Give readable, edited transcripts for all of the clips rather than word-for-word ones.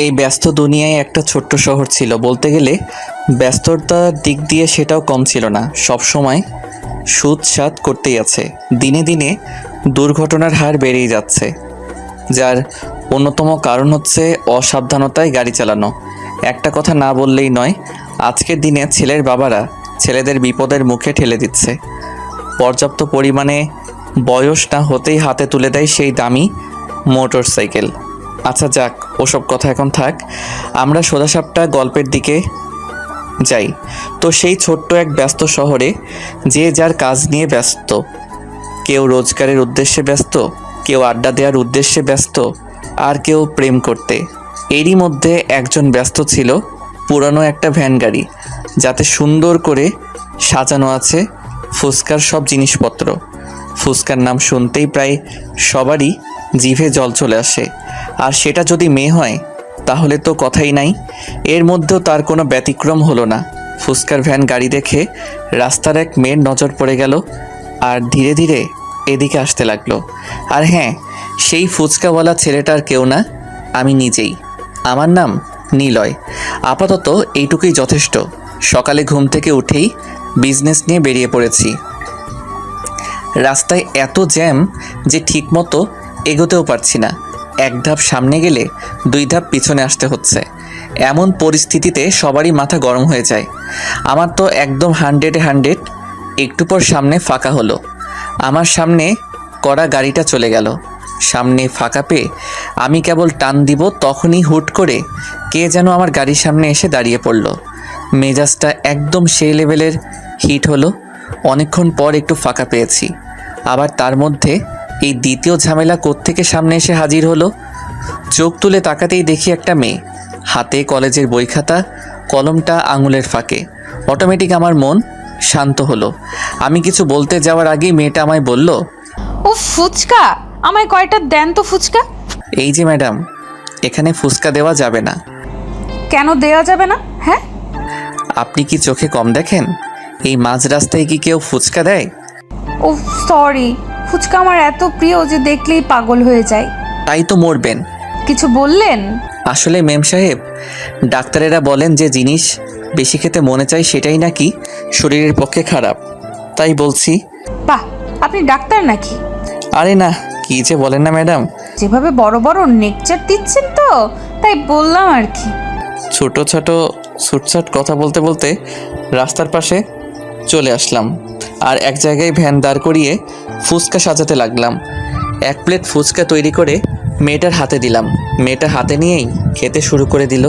এই ব্যস্ত দুনিয়ায় একটা ছোট্ট শহর ছিল, বলতে গেলে ব্যস্ততার দিক দিয়ে সেটাও কম ছিল না। সব সময় সুদ সাদ করতেই আছে। দিনে দিনে দুর্ঘটনার হার বেড়েই যাচ্ছে, যার অন্যতম কারণ হচ্ছে অসাবধানতায় গাড়ি চালানো। একটা কথা না বললেই নয়, আজকের দিনে ছেলের বাবারা ছেলেদের বিপদের মুখে ঠেলে দিচ্ছে। পর্যাপ্ত পরিমাণে বয়স না হতেই হাতে তুলে দেয় সেই দামি মোটর সাইকেল। আচ্ছা যাক, ওসব কথা এখন থাক, আমরা সোজাসাপটা গল্পের দিকে যাই। তো সেই ছোট্ট এক ব্যস্ত শহরে যে যার কাজ নিয়ে ব্যস্ত। কেউ রোজগারের উদ্দেশ্যে ব্যস্ত, কেউ আড্ডা দেওয়ার উদ্দেশ্যে ব্যস্ত, আর কেউ প্রেম করতে। এরই মধ্যে একজন ব্যস্ত ছিল পুরানো একটা ভ্যান গাড়ি, যাতে সুন্দর করে সাজানো আছে ফুচকার সব জিনিসপত্র। ফুচকার নাম শুনতেই প্রায় সবারই জিভে জল চলে আসে, আর সেটা যদি মেয়ে হয় তাহলে তো কথাই নাই। এর মধ্যেও তার কোনো ব্যতিক্রম হলো না। ফুচকার ভ্যান গাড়ি দেখে রাস্তার এক মেয়ের নজর পড়ে গেল, আর ধীরে ধীরে এদিকে আসতে লাগলো। আর হ্যাঁ, সেই ফুচকাওয়ালা ছেলেটার কেউ না, আমি নিজেই। আমার নাম নিলয়। আপাতত এইটুকুই যথেষ্ট। সকালে ঘুম থেকে উঠেই বিজনেস নিয়ে বেরিয়ে পড়েছি। রাস্তায় এত জ্যাম যে ঠিকমতো এগোতেও পারছি না। এক ধাপ সামনে গেলে দুই ধাপ পিছনে আসতে হচ্ছে। এমন পরিস্থিতিতে সবারই মাথা গরম হয়ে যায়। আমার তো একদম 100-এ 100। একটু পর সামনে ফাঁকা হলো, আমার সামনে করা গাড়িটা চলে গেল। সামনে ফাঁকা পেয়ে আমি কেবল টান দিব, তখনই হুট করে কে যেন আমার গাড়ির সামনে এসে দাঁড়িয়ে পড়ল। মেজাজটা একদম সেই লেভেলের হিট হলো। অনেকক্ষণ পর একটু ফাঁকা পেয়েছি, আবার তার মধ্যে এই দ্বিতীয় ঝামেলা কোত্থেকে সামনে এসে হাজির হলো। চোখ তুলে তাকাতেই দেখি একটা মেয়ে, হাতে কলেজের বই খাতা, কলমটা আঙুলের ফাঁকে। অটোমেটিক আমার মন শান্ত হলো। আমি কিছু বলতে যাওয়ার আগেই মেয়েটা আমায় বলল, ও ফুচকা, আমায় কয়টা দেন তো ফুচকা। এই যে ম্যাডাম, এখানে ফুচকা দেওয়া যাবে না। কেন দেওয়া যাবে না? হ্যাঁ, আপনি কি চোখে কম দেখেন? এই মাঝ রাস্তায় কি কেউ ফুচকা দেয়? ও সরি, ফুচকা আমার এত প্রিয় যে দেখলেই পাগল হয়ে যায়। তাই তো মরবেন। কিছু বললেন? আসলে মেম সাহেব, ডাক্তারেরা বলেন যে জিনিস বেশি খেতে মনে চাই সেটাই নাকি শরীরের পক্ষে খারাপ, তাই বলছি। বাহ, আপনি ডাক্তার নাকি? আরে না, কি যে বলেন না ম্যাডাম। যেভাবে বড় বড় নেকচার দিচ্ছেন তো তাই বললাম আর কি। ছোট ছোট ছুটছাট কথা বলতে বলতে রাস্তার পাশে চলে আসলাম, আর এক জায়গায় ভ্যান দাঁড় করিয়ে ফুচকা সাজাতে লাগলাম। এক প্লেট ফুচকা তৈরি করে মেয়েটার হাতে দিলাম। মেয়েটা হাতে নিয়েই খেতে শুরু করে দিল।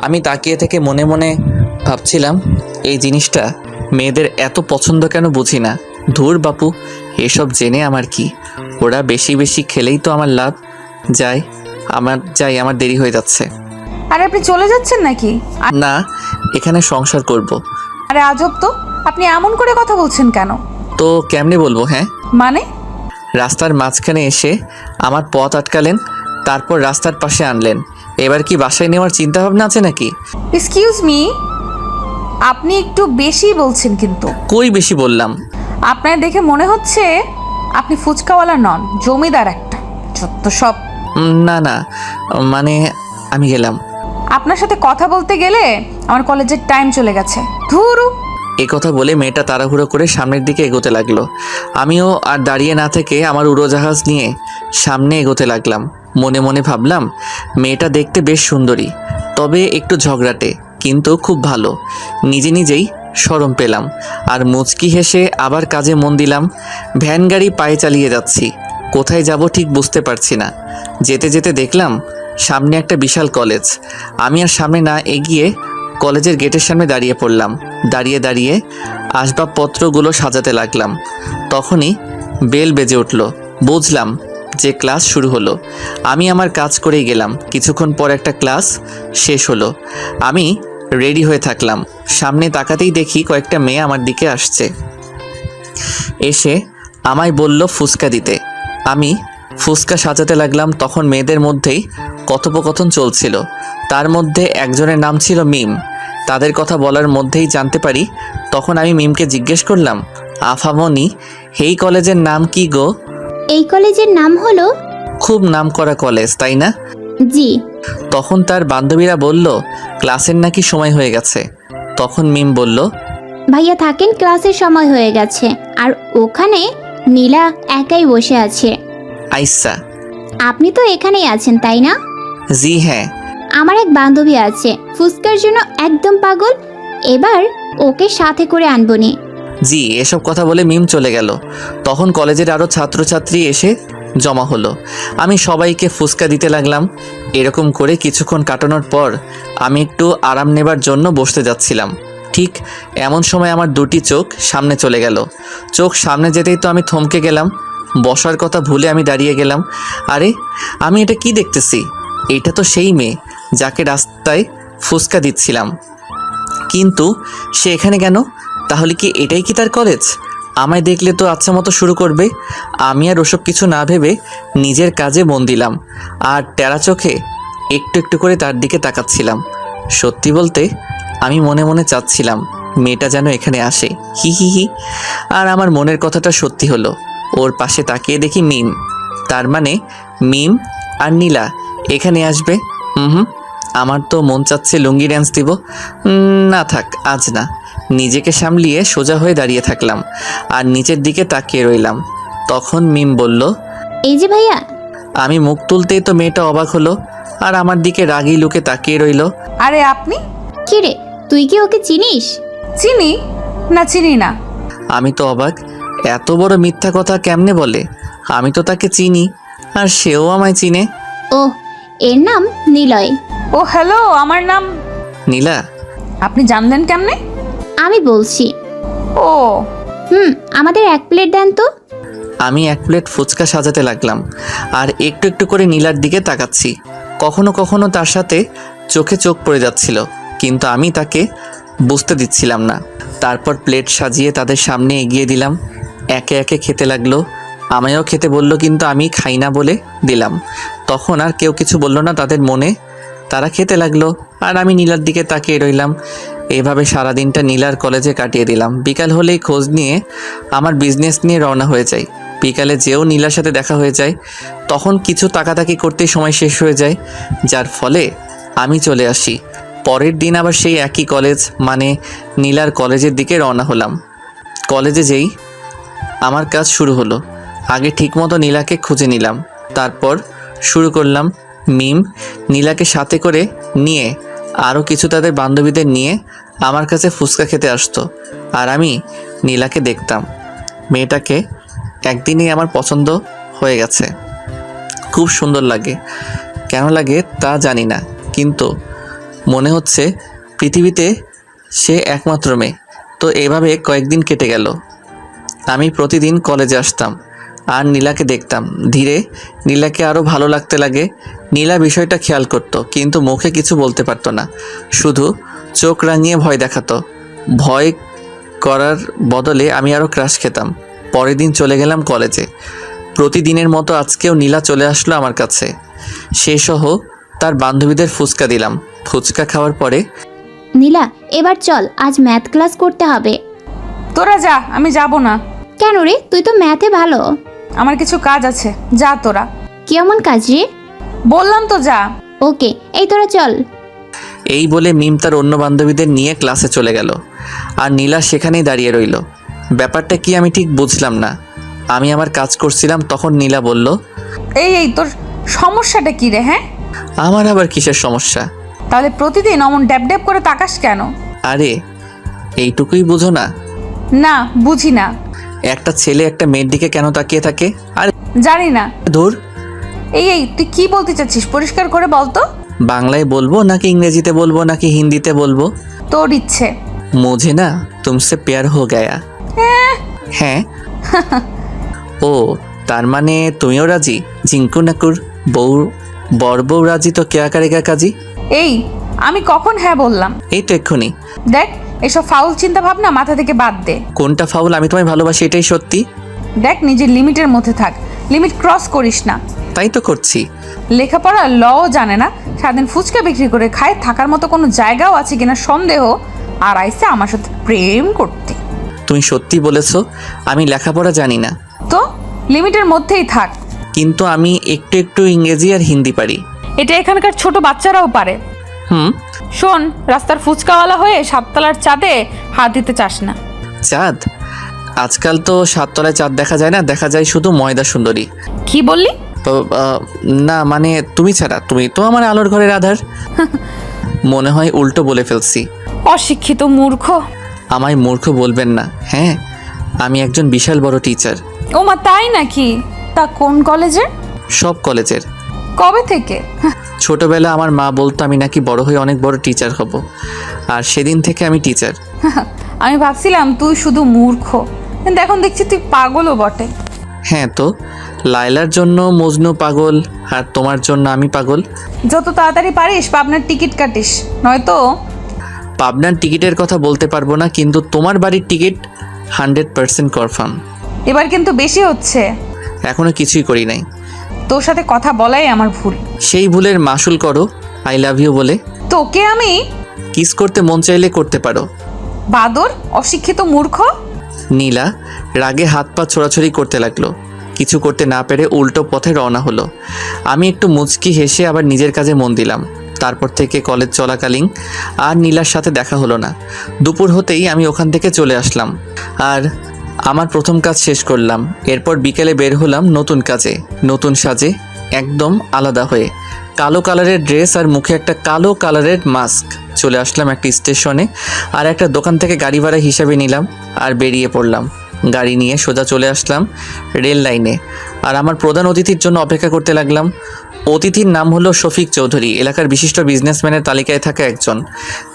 আমি তাকিয়ে থেকে মনে মনে ভাবছিলাম, এই জিনিসটা মেয়েদের এত পছন্দ কেন বুঝি না। ধুর বাপু, এসব জেনে আমার কি, ওরা বেশি বেশি খেলেই তো আমার লাভ। আমার দেরি হয়ে যাচ্ছে। আরে আপনি চলে যাচ্ছেন নাকি? না, এখানে সংসার করব। আরে আজব তো, আপনি এমন করে কথা বলছেন কেন? তো কেমনে বলবো? হ্যাঁ মানে? রাস্তার মাঝখানে এসে আমার পথ আটকালেন, তারপর রাস্তার পাশে আনলেন। এবার কি বাসায় নেওয়ার চিন্তা ভাবনা আছে নাকি? এক্সকিউজ মি, আপনি একটু বেশি বলছেন কিন্তু। কই বেশি বললাম? আপনার দেখে মনে হচ্ছে আপনি ফুচকাওয়ালা নন, জমিদার একটা। যত সব। না না, মানে আমি গেলাম। আপনার সাথে কথা বলতে গেলে আমার কলেজের টাইম চলে গেছে। ধুরু। এই কথা বলে মেয়েটা তাড়াহুড়ো করে সামনের দিকে এগোতে লাগলো। আমিও আর দাঁড়িয়ে না থেকে আমার উড়োজাহাজ নিয়ে সামনে এগোতে লাগলাম। মনে মনে ভাবলাম, মেয়েটা দেখতে বেশ সুন্দরী, তবে একটু ঝগড়াটে, কিন্তু খুব ভালো। নিজে নিজেই শরম পেলাম, আর মুচকি হেসে আবার কাজে মন দিলাম। ভ্যান গাড়ি পায়ে চালিয়ে যাচ্ছি, কোথায় যাব ঠিক বুঝতে পারছি না। যেতে যেতে দেখলাম সামনে একটা বিশাল কলেজ। আমি আর সামনে না এগিয়ে কলেজের গেটের সামনে দাঁড়িয়ে পড়লাম। দাঁড়িয়ে দাঁড়িয়ে আসবাবপত্রগুলো সাজাতে লাগলাম। তখনই বেল বেজে উঠল। বুঝলাম যে ক্লাস শুরু হলো। আমি আমার কাজ করেই গেলাম। কিছুক্ষণ পর একটা ক্লাস শেষ হলো। আমি রেডি হয়ে থাকলাম। সামনে তাকাতেই দেখি কয়েকটা মেয়ে আমার দিকে আসছে। এসে আমায় বলল ফুচকা দিতে। আমি ফুচকা সাজাতে লাগলাম। তখন মেয়েদের মধ্যেই কথোপকথন চলছিল। তার মধ্যে একজনের নাম ছিল মিম। তাদের কথা বলার মধ্যেই জানতে পারি। তখন আমি মিমকে জিজ্ঞেস করলাম, আফামনি, এই কলেজের নাম কি গো? এই কলেজের নাম হলো। খুব নামকরা কলেজ, তাই না? জি। তখন তার বান্ধবীরা বলল ক্লাসের নাকি সময় হয়ে গেছে। তখন মিম বলল, ভাইয়া থাকেন, ক্লাসের সময় হয়ে গেছে। আর ওখানে নীলা একাই বসে আছে। আইসা। আপনি তো এখানেই আছেন তাই না? জি হ্যাঁ। আমার এক বান্ধবী আছে, ফুচকার জন্য একদম পাগল। এবার ওকে সাথে করে আনবনি। জি, এসব কথা বলে মিম চলে গেল। তখন কলেজের আরও ছাত্রছাত্রী এসে জমা হলো। আমি সবাইকে ফুচকা দিতে লাগলাম। এরকম করে কিছুক্ষণ কাটানোর পর আমি একটু আরাম নেবার জন্য বসতে যাচ্ছিলাম। ঠিক এমন সময় আমার দুটি চোখ সামনে চলে গেল। চোখ সামনে যেতেই তো আমি থমকে গেলাম। বসার কথা ভুলে আমি দাঁড়িয়ে গেলাম। আরে আমি এটা কি দেখতেছি? এটা তো সেই মেয়ে যাকে রাস্তায় ফুচকা দিচ্ছিলাম। কিন্তু সে এখানে কেন? তাহলে কি এটাই কি তার কলেজ? আমায় দেখলে তো আচ্ছা মতো শুরু করবে। আমি আর ওসব কিছু না ভেবে নিজের কাজে মন দিলাম আর টেরা চোখে একটু একটু করে তার দিকে তাকাচ্ছিলাম। সত্যি বলতে আমি মনে মনে চাচ্ছিলাম মেয়েটা যেন এখানে আসে। হি হি হি। আর আমার মনের কথাটা সত্যি হলো। ওর পাশে তাকিয়ে দেখি মিম। তার মানে মিম আর নীলা এখানে আসবে। হুম, আমার তো মন চাচ্ছে লুঙ্গি ড্যান্স দিব। না থাক, আজ না। নিজেকে সামলিয়ে সোজা হয়ে দাঁড়িয়ে থাকলাম আর নিচের দিকে তাকিয়ে রইলাম। তখন মিম বলল, এই যে ভাইয়া। আমি মুখ তুলতেই তো মেয়েটা অবাক হলো আর আমার দিকে রাগী লুকে তাকিয়ে রইল। আরে আপনি? কি রে, তুই কি ওকে চিনিস? চিনি না, চিনি না। আমি তো অবাক, এত বড় মিথ্যা কথা কেমনে বলে? আমি তো তাকে চিনি আর সেও আমায় চিনে। ও, এর নাম নিলয়। ও হ্যালো, আমার নাম। নীলা? আপনি জানলেন কেমনে? আমি বলছি। ও আমাদের এক প্লেট দেন তো। আমি এক প্লেট ফুচকা সাজাতে লাগলাম আর একটু একটু করে নীলার দিকে তাকাচ্ছি। কখনো কখনো তার সাথে চোখে চোখ পড়ে যাচ্ছিল, কিন্তু আমি তাকে বুঝতে দিচ্ছিলাম না। তারপর প্লেট সাজিয়ে তাদের সামনে এগিয়ে দিলাম। একে একে খেতে লাগলো। আমায়ও খেতে বলল, কিন্তু আমি খাই না বলে দিলাম। তখন আর কেউ কিছু বলল না তাদের মনে। তারা খেতে লাগলো আর আমি নীলার দিকে তাকিয়ে রইলাম। এইভাবে সারাদিনটা নীলার কলেজে কাটিয়ে দিলাম। বিকাল হলেই খোঁজ নিয়ে আমার বিজনেস নিয়ে রওনা হয়ে যাই। বিকালে যেও নীলার সাথে দেখা হয়ে যায়, তখন কিছু তাকাতাকি করতেই সময় শেষ হয়ে যায়, যার ফলে আমি চলে আসি। পরের দিন আবার সেই একই কলেজ, মানে নীলার কলেজের দিকে রওনা হলাম। কলেজে যেই আমার কাজ শুরু হলো। আগে ঠিকমতো নীলাকে খুঁজে নিলাম, তারপর শুরু করলাম। মিম নীলাকে সাথে করে নিয়ে আরও কিছু তাদের বান্ধবীদের নিয়ে আমার কাছে ফুচকা খেতে আসতো আর আমি নীলাকে দেখতাম। মেয়েটাকে একদিনেই আমার পছন্দ হয়ে গেছে। খুব সুন্দর লাগে। কেন লাগে তা জানি না, কিন্তু মনে হচ্ছে পৃথিবীতে সে একমাত্র মেয়ে। তো এভাবে কয়েকদিন কেটে গেল। আমি প্রতিদিন কলেজে আসতাম আর নীলাকে দেখতাম। ধীরে নীলাকে আরও ভালো লাগতে লাগে। নীলা বিষয়টা খেয়াল করত, কিন্তু মুখে কিছু বলতে পারতো না, শুধু চোখ রাঙিয়ে ভয় দেখাতো। ভয় করার বদলে আমি আরও ক্রাশ খেতাম। পরের দিন চলে গেলাম কলেজে। প্রতিদিনের মতো আজকেও নীলা চলে আসলো আমার কাছে। সে সহ তার বান্ধবীদের ফুচকা দিলাম। ফুচকা খাওয়ার পরে, নীলা, এবার চল, আজ ম্যাথ ক্লাস করতে হবে। তোরা যা, আমি যাব না। কেন রে, তুই তো ম্যাথে ভালো। আমার কিছু কাজ আছে, যা তোরা। কেমন কাজ রে? বললাম তো যা। ওকে, এই তোরা চল। এই বলে মিম তার অন্য বান্ধবীদের নিয়ে ক্লাসে চলে গেল আর নীলা সেখানেই দাঁড়িয়ে রইল। ব্যাপারটা কি আমি ঠিক বুঝলাম না। আমি আমার কাজ করছিলাম, তখন নীলা বলল, এই তোর সমস্যাটা কি রে? হ্যাঁ, আমার আবার কিসের সমস্যা? তাহলে প্রতিদিন অমন ড্যাব ড্যাব করে তাকাস কেন? আরে এইটুকুই বুঝো না? না, বুঝি না। একটা ছেলে একটা মেয়ের দিকে কেন তাকিয়ে থাকে? আরে জানি না। ধুর। এই তুই কি বলতে চাচ্ছিস? পরিষ্কার করে বল তো। বাংলায় বলবো নাকি ইংরেজিতে বলবো নাকি হিন্দিতে বলবো? তোর ইচ্ছে। মুঝে না তুমসে প্যার হো গয়া। হ্যাঁ। ও, তার মানে তুমিও রাজি? জিঙ্কু নাকুর বউ, বর বউ রাজি তো কেয়া কারেগা কাজী। এই, আমি কখন হ্যাঁ বললাম? এই তো এক্ষুনি। দেখ, এসব ফাউল চিন্তা ভাবনা মাথা থেকে বাদ দে। কোনটা ফাউল? আমি তোমায় ভালোবাসি, এটাই সত্যি। দেখ, নিজের লিমিটের মধ্যে থাক, লিমিট ক্রস করিস না। তাই তো করছি। লেখাপড়া লও জানে না, সারাদিন ফুচকা বিক্রি করে খায়, থাকার মতো কোনো জায়গাও আছে কিনা সন্দেহ, আর আইসে আমার সাথে প্রেম করতে। তুমি সত্যি বলেছো, আমি লেখাপড়া জানি না। তো লিমিটের মধ্যেই থাক। কিন্তু আমি একটু একটু ইংরেজি আর হিন্দি পারি। এটা এখানকার ছোট বাচ্চারাও পারে। হুম। শোন, রাস্তার ফুচকাওয়ালা হয়ে সাততলার চাঁদে হাত দিতে চাস না। চাঁদ? আজকাল তো সাততলায় চাঁদ দেখা যায় না, দেখা যায় শুধু ময়দা সুন্দরী। কি বললি? তো না মানে তুমি ছাড়া, তুমি তো আমার আলোর ঘরের আধার। মনে হয় উল্টো বলে ফেলছি। অশিক্ষিত মূর্খ। আমায় মূর্খ বলবেন না। হ্যাঁ, আমি একজন বিশাল বড় টিচার। ও মা, তাই নাকি? তা কোন কলেজে? সব কলেজের। কবে থেকে? ছোটবেলা আমার মা বলতো আমি নাকি বড় হয়ে অনেক বড় টিচার হব, আর সেদিন থেকে আমি টিচার। আমি ভাবছিলাম তুই শুধু মূর্খ, কিন্তু এখন দেখছি তুই পাগলও বটে। হ্যাঁ তো, লায়লার জন্য মজনু পাগল, আর তোমার জন্য আমি পাগল। যত তাড়াতাড়ি পারিস পাবনার টিকিট কাটিস, নয়তো। পাবনার টিকিটের কথা বলতে পারবো না, কিন্তু তোমার বাড়ির টিকিট 100% কনফার্ম। এবার কিন্তু বেশি হচ্ছে। এখনো কিছুই করি নাই। তোর সাথে কথা বলাই আমার ভুল। সেই ভুলের মাসুল করো আই লাভ ইউ বলে। তোকে আমি কিস করতে মন চাইলে করতে পারো। বাদর, অশিক্ষিত মূর্খ। নীলা রাগে হাত পা ছোড়াছড়ি করতে লাগলো। কিছু করতে না পেরে উল্টো পথে রওনা হলো। আমি একটু মুচকি হেসে আবার নিজের কাজে মন দিলাম। তারপর থেকে কলেজ চলাকালীন আর নীলার সাথে দেখা হলো না। দুপুর হতেই আমি ওখান থেকে চলে আসলাম আর আমার প্রথম কাজ শেষ করলাম। এরপর বিকেলে বের হলাম নতুন কাজে, নতুন সাজে, একদম আলাদা হয়ে। কালো কালারের ড্রেস আর মুখে একটা কালো কালারের মাস্ক। চলে আসলাম একটা স্টেশনে, আর একটা দোকান থেকে গাড়ি ভাড়া হিসাবে নিলাম আর বেরিয়ে পড়লাম। গাড়ি নিয়ে সোজা চলে আসলাম রেল লাইনে, আর আমার প্রধান অতিথির জন্য অপেক্ষা করতে লাগলাম। অতিথির নাম হলো শফিক চৌধুরী, এলাকার বিশিষ্ট বিজনেসম্যানের তালিকায় থাকা একজন।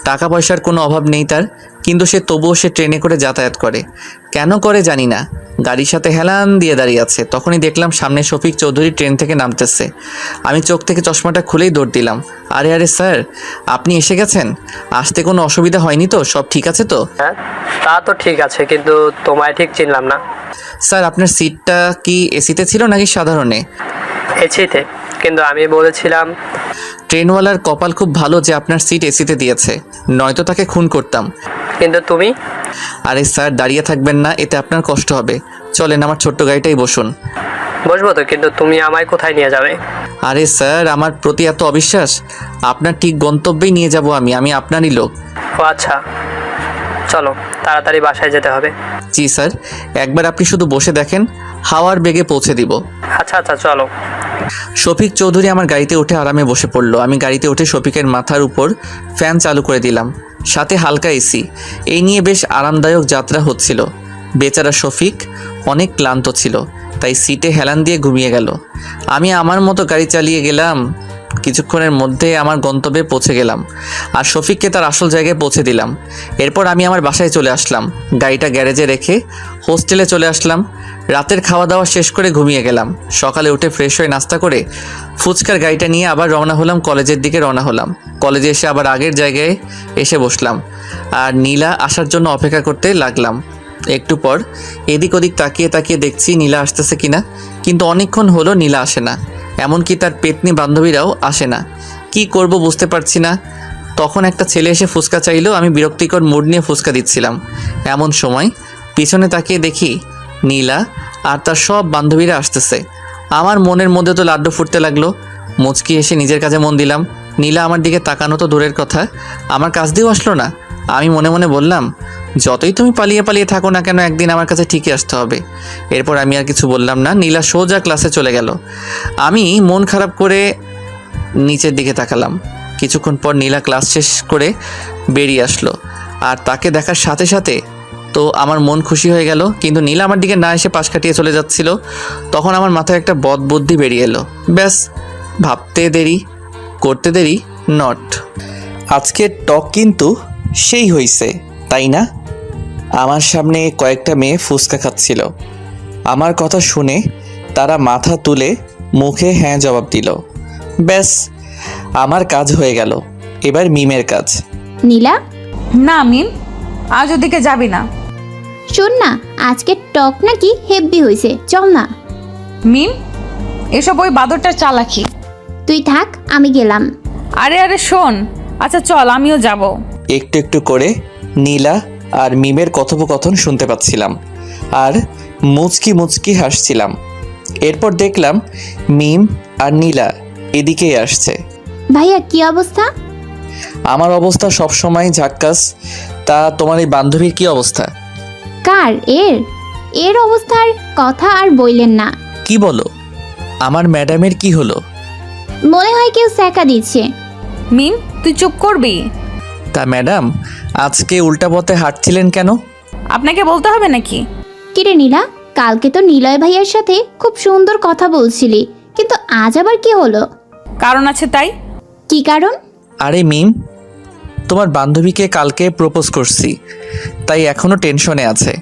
টাকা পয়সার কোনো অভাব নেই তার, কিন্তু তবুও সে ট্রেনে করে যাতায়াত করে। কেন করে জানি না, গাড়ির সাথে হেলান দিয়ে দাঁড়িয়ে আছে। তখনই দেখলাম সামনে শফিক চৌধুরী ট্রেন থেকে নামতেছে। আমি চোখ থেকে চশমাটা খুলেই দৌড় দিলাম। আরে আরে স্যার, আপনি এসে গেছেন? আসতে কোনো অসুবিধা হয়নি তো? সব ঠিক আছে তো? হ্যাঁ, তা তো ঠিক আছে, কিন্তু তোমায় ঠিক চিনলাম না। স্যার, আপনার সিটটা কি এসিতে ছিল নাকি সাধারণে? এসিতে, কিন্তু আমি বলেছিলাম। ট্রেনওয়ালার কপাল খুব ভালো যে আপনার সিট এসিতে দিয়েছে, নয়তো তাকে খুন করতাম। কিন্তু তুমি। আরে স্যার, দাঁড়িয়ে থাকবেন না, এতে আপনার কষ্ট হবে। চলেন আমার ছোট্ট গাড়িটাই বসুন। বসবো তো, কিন্তু তুমি আমায় কোথায় নিয়ে যাবে? আরে স্যার, আমার প্রতি এত অবিশ্বাস? আপনার ঠিক গন্তব্যেই নিয়ে যাব আমি আপনারই লোক। ও আচ্ছা, চলো তাড়াতাড়ি বাসায় যেতে হবে। জি স্যার, একবার আপনি শুধু বসে দেখেন, হাওয়ার বেগে পৌঁছে দিব। আচ্ছা আচ্ছা, চলো। শফিক চৌধুরী আমার গাড়িতে উঠে আরামে বসে পড়লো। আমি গাড়িতে উঠে শফিকের মাথার উপর ফ্যান চালু করে দিলাম, সাথে হালকা এসি। এই নিয়ে বেশ আরামদায়ক যাত্রা হচ্ছিল। বেচারা শফিক অনেক ক্লান্ত ছিল, তাই সিটে হেলান দিয়ে ঘুমিয়ে গেল। আমি আমার মতো গাড়ি চালিয়ে গেলাম। কিছুক্ষণের মধ্যে আমার গন্তব্যে পৌঁছে গেলাম, আর শফিককে তার আসল জায়গায় পৌঁছে দিলাম। এরপর আমি আমার বাসায় চলে আসলাম। গাড়িটা গ্যারেজে রেখে হোস্টেলে চলে আসলাম। রাতের খাওয়া দাওয়া শেষ করে ঘুমিয়ে গেলাম। সকালে উঠে ফ্রেশ হয়ে নাস্তা করে ফুচকার গাড়িটা নিয়ে আবার রওনা হলাম, কলেজের দিকে রওনা হলাম। কলেজে এসে আবার আগের জায়গায় এসে বসলাম আর নীলা আসার জন্য অপেক্ষা করতে লাগলাম। একটু পর এদিক ওদিক তাকিয়ে তাকিয়ে দেখছি নীলা আসতেছে কিনা, কিন্তু অনেকক্ষণ হলো নীলা আসে না। এমনকি তার পেতনি বান্ধবীরাও আসে না। কি করব বুঝতে পারছি না। তখন একটা ছেলে এসে ফুচকা চাইলো। আমি বিরক্তিকর মুড নিয়ে ফুচকা দিচ্ছিলাম। এমন সময় পিছনে তাকিয়ে দেখি নীলা আর তার সব বান্ধবীরা আসতেছে। আমার মনের মধ্যে তো লাড্ডু ফুটতে লাগলো। মুচকি এসে নিজের কাজে মন দিলাম। নীলা আমার দিকে তাকানো তো দূরের কথা, আমার কাছ দিয়েও আসলো না। আমি মনে মনে বললাম, যতই তুমি পালিয়ে পালিয়ে থাকো না কেন, একদিন আমার কাছে ঠিকই আসতে হবে। এরপর আমি আর কিছু বললাম না। নীলা সোজা ক্লাসে চলে গেল। আমি মন খারাপ করে নিচের দিকে তাকালাম। কিছুক্ষণ পর নীলা ক্লাস শেষ করে বেরিয়ে আসলো, আর তাকে দেখার সাথে সাথে তো আমার মন খুশি হয়ে গেল। কিন্তু নীলা আমার দিকে না এসে পাশ কাটিয়ে চলে যাচ্ছিল। তখন আমার মাথায় একটা বদ বুদ্ধি বেরিয়ে এলো। ব্যাস, ভাবতে দেরি করতে দেরি নট। আজকের টক কিন্তু সেই হইছে, তাই না? আমার সামনে কয়েকটা মেয়ে ফুচকা খাচ্ছিল। আমার কথা শুনে তারা মাথা তুলে মুখে হ্যাঁ জবাব দিল। ব্যাস, আমার কাজ হয়ে গেল। এবার মিমের কাজ। নীলা, না মিম, আজ ওদিকে যাবি না। শোন না, আজকে টক নাকি হেভি হয়েছে, চল না। মিম, এসব ওই বাদরটার চালাকি। তুই থাক, আমি গেলাম। আরে আরে শোন, আচ্ছা চল, আমিও যাব। একটু একটু করে নীলা আর মিমের কথোপকথন শুনতে পাচ্ছিলাম, আর মুচকি মুচকি হাসছিলাম। এরপর দেখলাম মিম আর নীলা এদিকেই আসছে। ভাইয়া কি অবস্থা? আমার অবস্থা সবসময় ঝাক্কাস। তা তোমার এই বান্ধবীর কি অবস্থা? কার? এর এর অবস্থার কথা আর বললেন না। কি বলো? আমার ম্যাডামের কি হলো? মনে হয় কেউ স্যাকা দিচ্ছে। মিম, তুই চুপ করবি? তা ম্যাডাম, আজকে উল্টা পথে হাঁটছিলেন কেন? আপনাকে বলতে হবে নাকি? কিরে নীলা, কালকে তো নিলয় ভাইয়ার সাথে খুব সুন্দর কথা বলছিলি, কিন্তু আজ আবার কি হলো? কারণ আছে তাই। কি কারণ? আরে মিম, তোমার বান্ধবীকে কালকে প্রপোজ করছি, তাই এখনো টেনশনে আছে।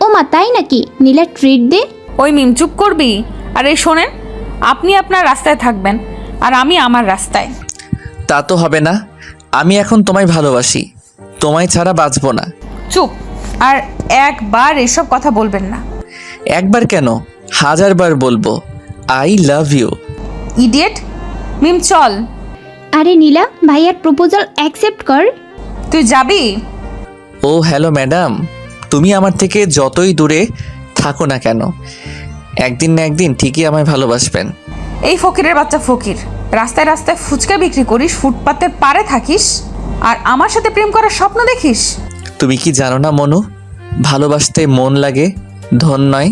ও মা, তাই নাকি? নীলা ট্রিট দে। ওই মিম, চুপ করবি? আর এই শোনেন, আপনি আপনার রাস্তায় থাকবেন আর আমি আমার রাস্তায়। তা তো হবে না, আমি এখন তোমায় ভালোবাসি, তোমায় ছাড়া বাঁচবো না। চুপ। আর একবার এসব কথা বলবেন না। একবার কেন, 1000 বার বলবো, আই লাভ ইউ। ইডিয়েট। মিম চল। আরে নীলা, ভাইয়ার প্রপোজাল অ্যাকসেপ্ট কর। তুই যাবি? ও হ্যালো ম্যাডাম, তুমি আমার থেকে যতই দূরে থাকো না কেন, একদিন না একদিন ঠিকই আমায় ভালোবাসবেন। এই ফকিরের বাচ্চা ফকির, রাস্তায় রাস্তায় ফুচকা বিক্রি করিস, ফুটপাতের পারে থাকিস, আর আমার সাথে প্রেম করার স্বপ্ন দেখিস? তুমি কি জানো না মনু, ভালোবাসতে মন লাগে, ধন নয়।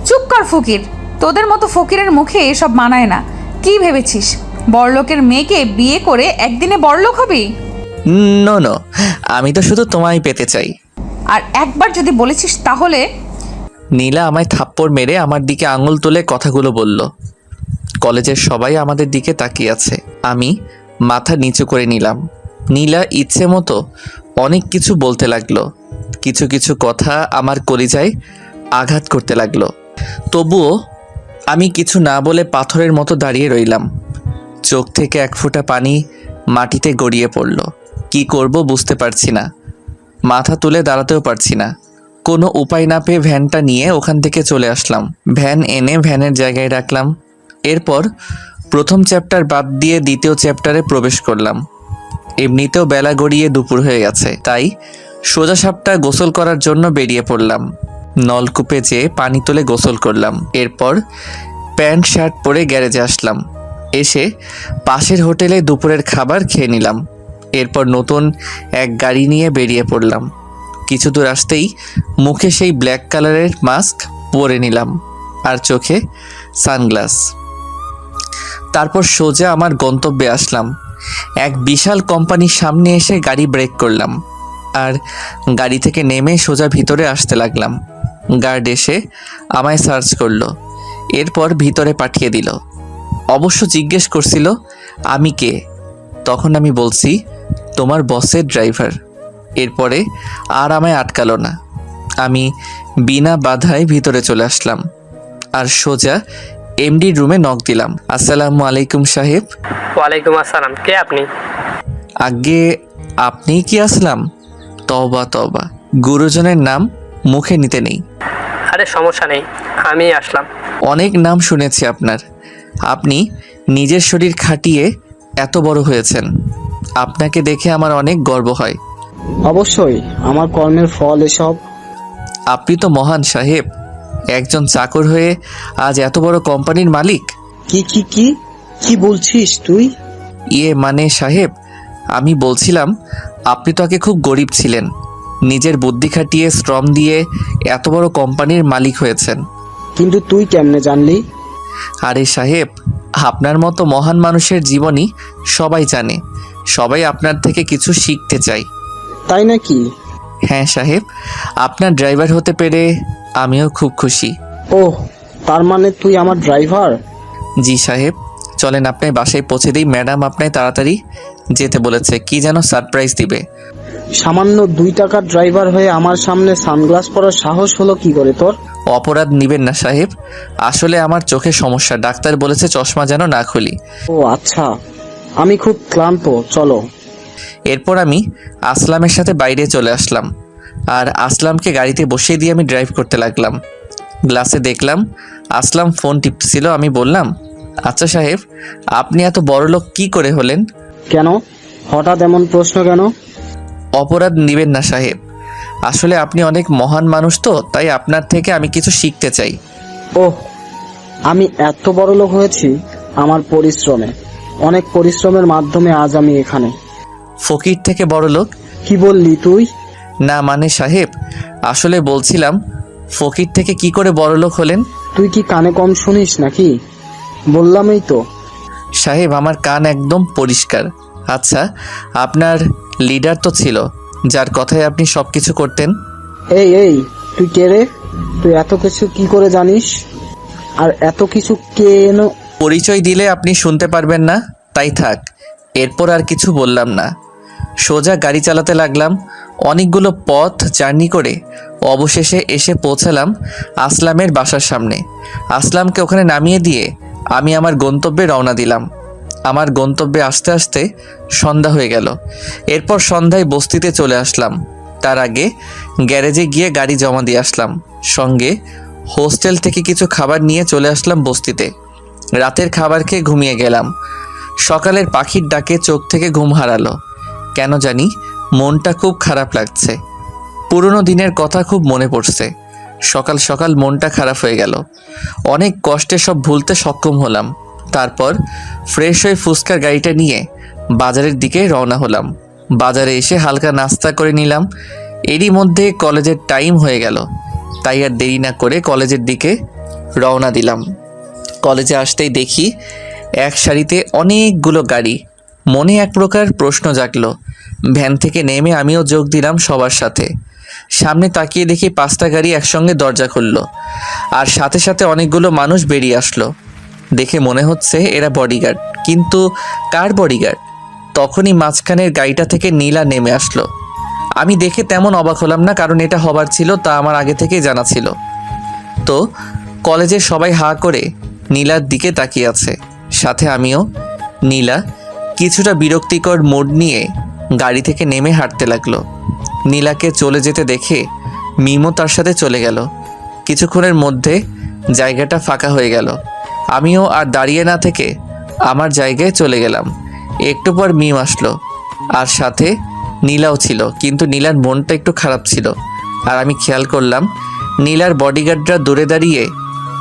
চুপ কর ফকির, তোদের মতো ফকিরের মুখে এসব মানায় না। কি ভেবেছিস বড়লোকের মেয়েকে বিয়ে করে একদিনে বড়লোক হবি? নো নো, আমি তো শুধু তোমায় পেতে চাই। আর একবার যদি বলেছিস তাহলে। নীলা আমায় থাপ্পড় মেরে আমার দিকে আঙুল তুলে কথাগুলো বলল। কলেজের সবাই আমাদের দিকে তাকিয়ে আছে। আমি মাথা নিচু করে নিলাম। নীলা ইচ্ছে মতো অনেক কিছু বলতে লাগলো। কিছু কিছু কথা আমার কলিজায় আঘাত করতে লাগলো। তবুও আমি কিছু না বলে পাথরের মতো দাঁড়িয়ে রইলাম। চোখ থেকে এক ফোঁটা পানি মাটিতে গড়িয়ে পড়ল। কি করব বুঝতে পারছি না, মাথা তুলে দাঁড়াতেও পারছি না। কোনো উপায় না পেয়ে ভ্যানটা নিয়ে ওখান থেকে চলে আসলাম। ভ্যান এনে ভ্যানের জায়গায় রাখলাম। এরপর প্রথম চ্যাপ্টার বাদ দিয়ে দ্বিতীয় চ্যাপ্টারে প্রবেশ করলাম। এমনিতেও বেলা গড়িয়ে দুপুর হয়ে গেছে, তাই সোজা সাপটা গোসল করার জন্য বেরিয়ে পড়লাম। নলকূপে যেয়ে পানি তুলে গোসল করলাম। এরপর প্যান্ট শার্ট পরে গ্যারেজে আসলাম। এসে পাশের হোটেলে দুপুরের খাবার খেয়ে নিলাম। এরপর নতুন এক গাড়ি নিয়ে বেরিয়ে পড়লাম। কিছু দূর আসতেই মুখে সেই ব্ল্যাক কালারের মাস্ক পরে নিলাম আর চোখে সানগ্লাস। তারপর সোজা আমার গন্তব্যে আসলাম। এক বিশাল কোম্পানির সামনে এসে গাড়ি ব্রেক করলাম আর গাড়ি থেকে নেমে সোজা ভিতরে আসতে লাগলাম। গার্ড এসে আমায় সার্চ করলো, এরপর ভিতরে পাঠিয়ে দিল। অবশ্য জিজ্ঞেস করছিল আমি কে। তখন আমি বলছি তোমার বসের ড্রাইভার। এরপরে আর আমায় আটকালো না। আমি বিনা বাধায় ভিতরে চলে আসলাম আর সোজা এমডির রুমে নক দিলাম। আসসালামু আলাইকুম সাহেব। ওয়ালাইকুম আসসালাম। কে আপনি? আগে আপনি কি আসলাম? তওবা তওবা, গুরুজনের নাম মুখে নিতে নেই। আরে সমস্যা নেই, আমি আসলাম। অনেক নাম শুনেছি আপনার। আপনি নিজের শরীর খাটিয়ে এত বড় হয়েছেন, আপনাকে দেখে আমার অনেক গর্ব হয়। অবশ্যই, আমার কর্মের ফল এসব। আপনি তো মহান সাহেব, একজন চাকর হয়ে আজ এত বড় কোম্পানির মালিক। কি কি কি কি বলছিস তুই? মানে সাহেব, আমি বলছিলাম আপনি তো আগে খুব গরিব ছিলেন, নিজের বুদ্ধি খাটিয়ে শ্রম দিয়ে এত বড় কোম্পানির মালিক হয়েছেন। কিন্তু তুই কেমনে জানলি? আরে সাহেব, আপনার মতো মহান মানুষের জীবনী সবাই জানে, সবাই আপনার থেকে কিছু শিখতে চায়। তাই নাকি? হ্যাঁ সাহেব, আপনার ড্রাইভার হতে পেরে আমিও খুব খুশি। ওহ, তার মানে তুই আমার ড্রাইভার? জি সাহেব, চলেন আপনার বাসায় পৌঁছে দিই। ম্যাডাম আপনায় তাড়াতাড়ি যেতে বলেছে, কি যেন সারপ্রাইজ দিবে। সামান্য 2 টাকার ড্রাইভার হয়ে আমার সামনে সানগ্লাস পরার সাহস হলো কি করে তোর? অপরাধ নিবেন না সাহেব, আসলে আমার চোখে সমস্যা, ডাক্তার বলেছে চশমা যেন না খুলি। ও আচ্ছা, আমি খুব ক্লান্ত, চলো। এরপর আমি আসলামের সাথে বাইরে চলে আসলাম আর আসলামকে গাড়িতে বসিয়ে দিয়ে আমি ড্রাইভ করতে লাগলাম। গ্লাসে দেখলাম আসলাম ফোন টিপছিল। আমি বললাম, আচ্ছা সাহেব, আপনি এত বড় লোক কি করে হলেন? কেন হঠাৎ এমন প্রশ্ন কেন? অপরাধ নিবেন না সাহেব, আসলে আপনি অনেক মহান মানুষ, তো তাই আপনার থেকে আমি কিছু শিখতে চাই। ওহ, আমি এত বড় লোক হয়েছি আমার পরিশ্রমে। অনেক পরিশ্রমের মাধ্যমে আজ আমি এখানে। ফকির থেকে বড়লোক? কি বললি তুই? না মানে সাহেব, আসলে বলছিলাম ফকির থেকে কি করে বড়লোক হলেন? তুই কি কানে কম শুনিস নাকি? বললামই তো। সাহেব, আমার কান একদম পরিষ্কার। আচ্ছা, আপনার লিডার তো ছিল, যার কথায় আপনি সব কিছু করতেন। এই তুই কে রে? তুই এত কিছু কি করে জানিস? আর এত কিছু কেন? পরিচয় দিলে আপনি শুনতে পারবেন না, তাই থাক। এরপর আর কিছু বললাম না, সোজা গাড়ি চালাতে লাগলাম। অনেকগুলো পথ জার্নি করে অবশেষে এসে পৌঁছালাম আসলামের বাসার সামনে। আসলামকে ওখানে নামিয়ে দিয়ে আমি আমার গন্তব্যে রওনা দিলাম। আমার গন্তব্যে আসতে আসতে সন্ধ্যা হয়ে গেল। এরপর সন্ধ্যায় বস্তিতে চলে আসলাম। তার আগে গ্যারেজে গিয়ে গাড়ি জমা দিয়ে আসলাম। সঙ্গে হোস্টেল থেকে কিছু খাবার নিয়ে চলে আসলাম বস্তিতে। রাতের খাবার খেয়ে ঘুমিয়ে গেলাম। সকালের পাখির ডাকে চোখ থেকে ঘুম হারালো। কেন জানি মনটা খুব খারাপ লাগছে। পুরনো দিনের কথা খুব মনে পড়ছে। সকাল সকাল মনটা খারাপ হয়ে গেল। অনেক কষ্টে সব ভুলতে সক্ষম হলাম। তারপর ফ্রেশ হয়ে ফুচকার গাড়িটা নিয়ে বাজারের দিকে রওনা হলাম। বাজারে এসে হালকা নাস্তা করে নিলাম। এরই মধ্যে কলেজের টাইম হয়ে গেল, তাই আর দেরি না করে কলেজের দিকে রওনা দিলাম। কলেজে আসতেই দেখি এক সারিতে অনেকগুলো গাড়ি। মনে এক প্রকার প্রশ্ন জাগলো। ভ্যান থেকে নেমে আমিও যোগ দিলাম সবার সাথে। সামনে তাকিয়ে দেখি 5টা গাড়ি একসঙ্গে দরজা খুলল, আর সাথে সাথে অনেকগুলো মানুষ বেরিয়ে আসলো। দেখে মনে হচ্ছে এরা বডিগার্ড, কিন্তু কার বডিগার্ড? তখনই মাঝখানের গাড়িটা থেকে নীলা নেমে আসলো। আমি দেখে তেমন অবাক হলাম না, কারণ এটা হবার ছিল তা আমার আগে থেকেই জানা ছিল। তো কলেজের সবাই হা করে নীলার দিকে তাকিয়ে আছে, সাথে আমিও। নীলা কিছুটা বিরক্তিকর মোড নিয়ে গাড়ি থেকে নেমে হাঁটতে লাগলো। নীলাকে চলে যেতে দেখে মিমও তার সাথে চলে গেল। কিছুক্ষণের মধ্যে জায়গাটা ফাঁকা হয়ে গেল। আমিও আর দাঁড়িয়ে না থেকে আমার জায়গায় চলে গেলাম। একটু পর মিম আসলো, আর সাথে নীলাও ছিল, কিন্তু নীলার মনটা একটু খারাপ ছিল। আর আমি খেয়াল করলাম নীলার বডিগার্ডরা দূরে দাঁড়িয়ে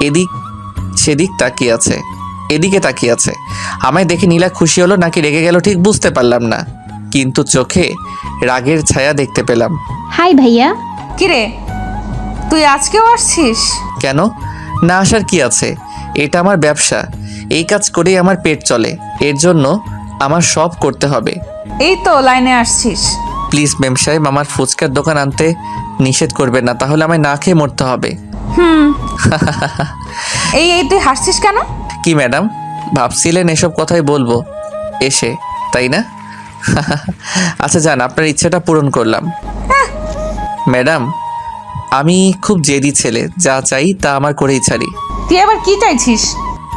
এদিক সেদিক তাকিয়ে আছে, এদিকে তাকিয়ে আছে। আমায় দেখে নীলা খুশি হলো নাকি রেগে গেল ঠিক বুঝতে পারলাম না, কিন্তু চোখে রাগের ছায়া দেখতে পেলাম। হাই ভাইয়া। কিরে, তুই আজকেও আসছিস? কেন না আসার কি আছে? এটা আমার ব্যবসা, এই কাজ করেই আমার পেট চলে, এর জন্য আমার সব করতে হবে। এই তো লাইনে আসছিস। প্লিজ মেম সাহেব, আমার ফুচকার দোকান আনতে নিষেধ করবেন না, তাহলে আমায় না খেয়ে মরতে হবে। এই তুই হাসছিস কেন? কি ম্যাডাম, ভাবছিলেন এসব কথাই বলবো এসে, তাই না? আচ্ছা যান, আপনার ইচ্ছাটা পূরণ করলাম। ম্যাডাম, আমি খুব জেদি ছেলে, যা চাই তা আমার করেই ছাড়ি। তুই আবার কি চাইছিস?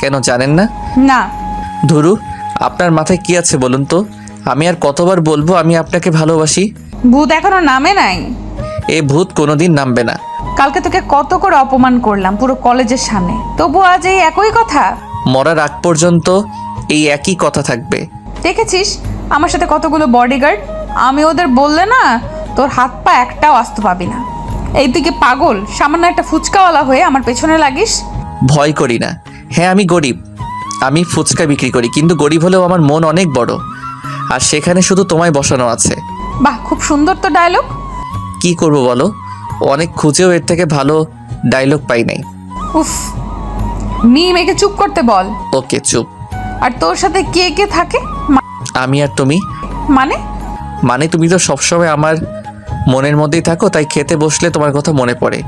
কেন জানেন না? না। ধুরু, আপনার মাথায় কি আছে বলুন তো? আমি আর কতবার বলবো আমি আপনাকে ভালোবাসি? ভূত এখনো নামে নাই। এ ভূত কোনোদিন নামবে না। কালকে তোকে কত করে অপমান করলাম পুরো কলেজের সামনে, তবু আজ এই একই কথা। মরার আগ পর্যন্ত এই একই কথা থাকবে। দেখেছিস আমার সাথে কতগুলো বডিগার্ড, আমি ওদের বললে না তোর হাত পা একটাও আস্ত পাবি না। এই তুই কি পাগল? সামান্য একটা ফুচকাওয়ালা হয়ে আমার পেছনে লাগিস? ভয় করি না। হ্যাঁ আমি গরিব, আমি ফুচকা বিক্রি করি, কিন্তু গরিব হলেও আমার মন অনেক বড়, আর সেখানে শুধু তোমায় বসানো আছে। বাহ, খুব সুন্দর তো ডায়লগ। কি করব বলো, অনেক খুঁজেও এর থেকে ভালো ডায়লগ পাই নাই। উফ, মেয়েকে চুপ করতে বল। ওকে চুপ। আর তোর সাথে কে কে থাকে? আমি আর তুমি? মানে তুমি তো সবসময় আমার মনের মধ্যেই থাকো, তাই খেতে বসলে তোমার কথা মনে পড়ে,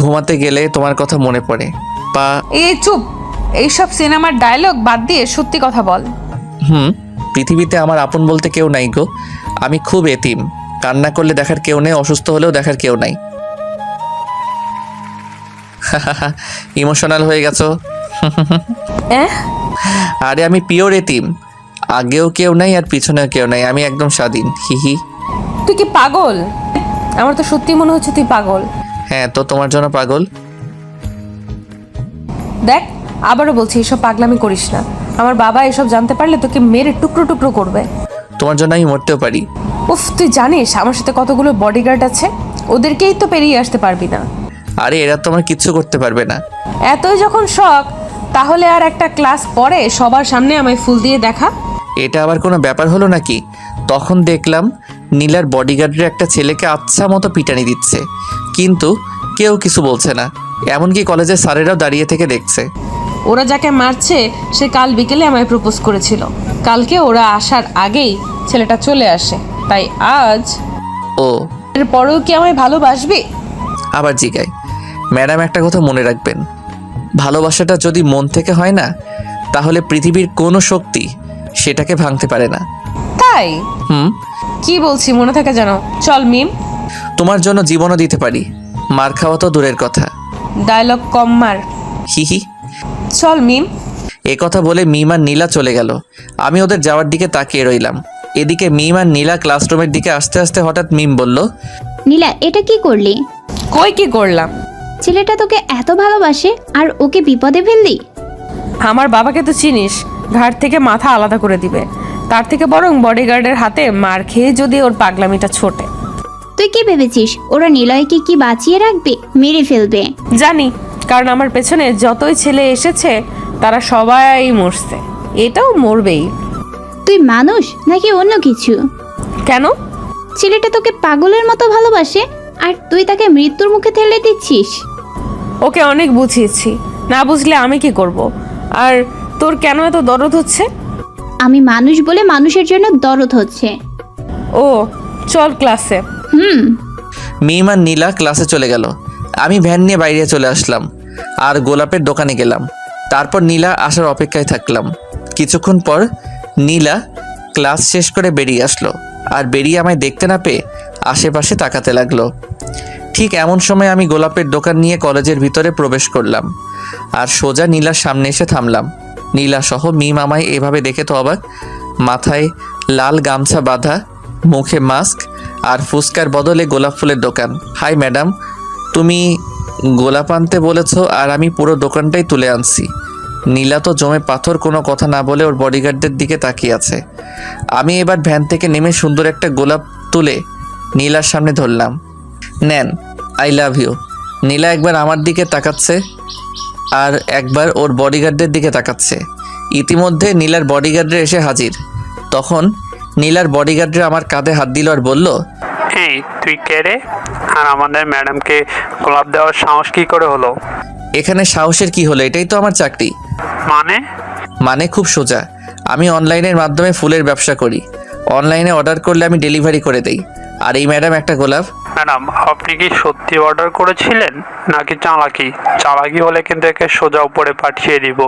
ঘুমাতে গেলে তোমার কথা মনে পড়ে। এই চুপ, এইসব সিনেমার ডায়লগ বাদ দিয়ে সত্যি কথা বল। পৃথিবীতে আমার আপন বলতে কেউ নাই গো। আমি খুব এতিম, কান্না করলে দেখার কেউ নেই, অসুস্থ হলেও দেখার কেউ নাই। ইমোশনাল হয়ে গেছো? আরে আমি পিওর এতিম, আগেও কেউ নাই আর পিছনেও কেউ নাই, আমি একদম স্বাধীন। হিহি। তুই কি পাগল? আমার তো সত্যি মনে হচ্ছে তুই পাগল। হ্যাঁ তো তোমার জন্য পাগল। দেখ, আবারও বলছি এসব পাগলামি করিস না। আমার বাবা এসব জানতে পারলে তোকে মেরে টুকরো টুকরো করবে। তোমার জন্য আমি মরতেও পারি। উফ, তুই জানিস আমার সাথে কতগুলো বডিগার্ড আছে, ওদেরকেই তো পেরিয়ে আসতে পারবি না। আরে এরা তো আমার কিচ্ছু করতে পারবে না। এতই যখন শখ, তাহলে আর একটা ক্লাস পরে সবার সামনে আমায় ফুল দিয়ে দেখা। এটা আবার কোনো ব্যাপার হলো নাকি? তখন দেখলাম নীলার বডিগার্ডের একটা ছেলেকে আচ্ছা মতো পিটানি দিচ্ছে, কিন্তু কেউ কিছু বলছে না। এমনকি কলেজের স্যারেরাও দাঁড়িয়ে থেকে দেখছে। ওরা যাকে মারছে সে কাল বিকেলে আমায় প্রপোজ করেছিল। কালকে ওরা আসার আগেই ছেলেটা চলে আসে, তাই আজ ও এর পরেও কি আমায় ভালোবাসবে? আবার জিগায়। ম্যাডাম, একটা কথা মনে রাখবেন, ভালোবাসাটা যদি মন থেকে হয় না, তাহলে পৃথিবীর কোনো শক্তি সেটাকে ভাঙতে পারে না। তাই হুম, কি বলছি মনে থাকে জানো? চল মিম, তোমার জন্য জীবনও দিতে পারি, মার খাওয়া তো দূরের কথা। ডায়লগ কম মার। হি হি। চল মিম। এ কথা বলে মিম আর নীলা চলে গেল। আমি ওদের যাওয়ার দিকে তাকিয়ে রইলাম। এদিকে মিম আর নীলা ক্লাসরুমের দিকে আসতে আসতে হঠাৎ মিম বলল, নীলা, এটা কি করলি? কই কি করলাম? ছেলেটা তোকে এত ভালোবাসে আর ওকে বিপদে ফেললি? আমার বাবাকে তো চিনিস, ঘাট থেকে মাথা আলাদা করে দিবে। তার থেকে বরং বডিগার্ডের হাতে মার খেয়ে যদি ওর পাগলামিটা ছোটে। তুই কি ভেবেছিস ওরা নিলয়কে কি বাঁচিয়ে রাখবে? মেরে ফেলবে। জানি, কারণ আমার পেছনে যতই ছেলে এসেছে তারা সবাই মরছে, এটাও মরবেই। তুই মানুষ নাকি অন্য কিছু? কেন? ছেলেটা তোকে পাগলের মতো ভালোবাসে আর তুই তাকে মৃত্যুর মুখে ঠেলে দিচ্ছিস। ওকে অনেক বুঝিয়েছি, না বুঝলে আমি কি করব? আর তোর কেন এত দরদ হচ্ছে? আমি মানুষ বলে মানুষের জন্য দরদ হচ্ছে। ও চল ক্লাসে। মিম আর নীলা ক্লাসে চলে গেল। আমি ভ্যান নিয়ে বাইরে চলে আসলাম আর গোলাপের দোকানে গেলাম। তারপর নীলা আসার অপেক্ষায় থাকলাম। কিছুক্ষণ পর নীলা ক্লাস শেষ করে বেরিয়ে আসলো, আর বেরিয়ে আমায় দেখতে না পেয়ে আশেপাশে তাকাতে লাগলো। ঠিক এমন সময় আমি গোলাপের দোকান নিয়ে কলেজের ভিতরে প্রবেশ করলাম আর সোজা নীলার সামনে এসে থামলাম। নীলা সহ মিম আমায় এভাবে দেখে তো অবাক। মাথায় লাল গামছা বাঁধা, মুখে মাস্ক আর ফুসকার বদলে গোলাপ ফুলের দোকান। হাই ম্যাডাম, তুমি গোলাপ আনতে বলেছ আর আমি পুরো দোকানটাই তুলে আনছি। নীলা তো জমে পাথর, কোনো কথা না বলে ওর বডিগার্ডদের দিকে তাকিয়ে আছে। আমি এবার ভ্যান থেকে নেমে সুন্দর একটা গোলাপ তুলে নীলার সামনে ধরলাম। নেন, আই লাভ ইউ। নীলা একবার আমার দিকে তাকাচ্ছে আর একবার ওর বডিগার্ডদের দিকে তাকাচ্ছে। ইতিমধ্যে নীলার বডিগার্ডরা এসে হাজির। তখন নীলার বডিগার্ডরা আমার কাঁধে হাত দিল আর বলল, এই তুই কে রে? আর আমাদের ম্যাডামকে গোলাপ দেওয়ার সাহস কি করে হলো? এখানে সাহসের কি হলো? এটাই তো আমার চাকরি। মানে খুব সোজা। আমি অনলাইনের মাধ্যমে ফুলের ব্যবসা করি। অনলাইনে অর্ডার করলে আমি ডেলিভারি করে দেই। আর এই ম্যাডাম একটা গোলাপ। ম্যাডাম, আপনি কি সত্যি অর্ডার করেছিলেন নাকি চালাকি? চালাকি হলে কিন্তু একে সোজা উপরে পাঠিয়ে দিব।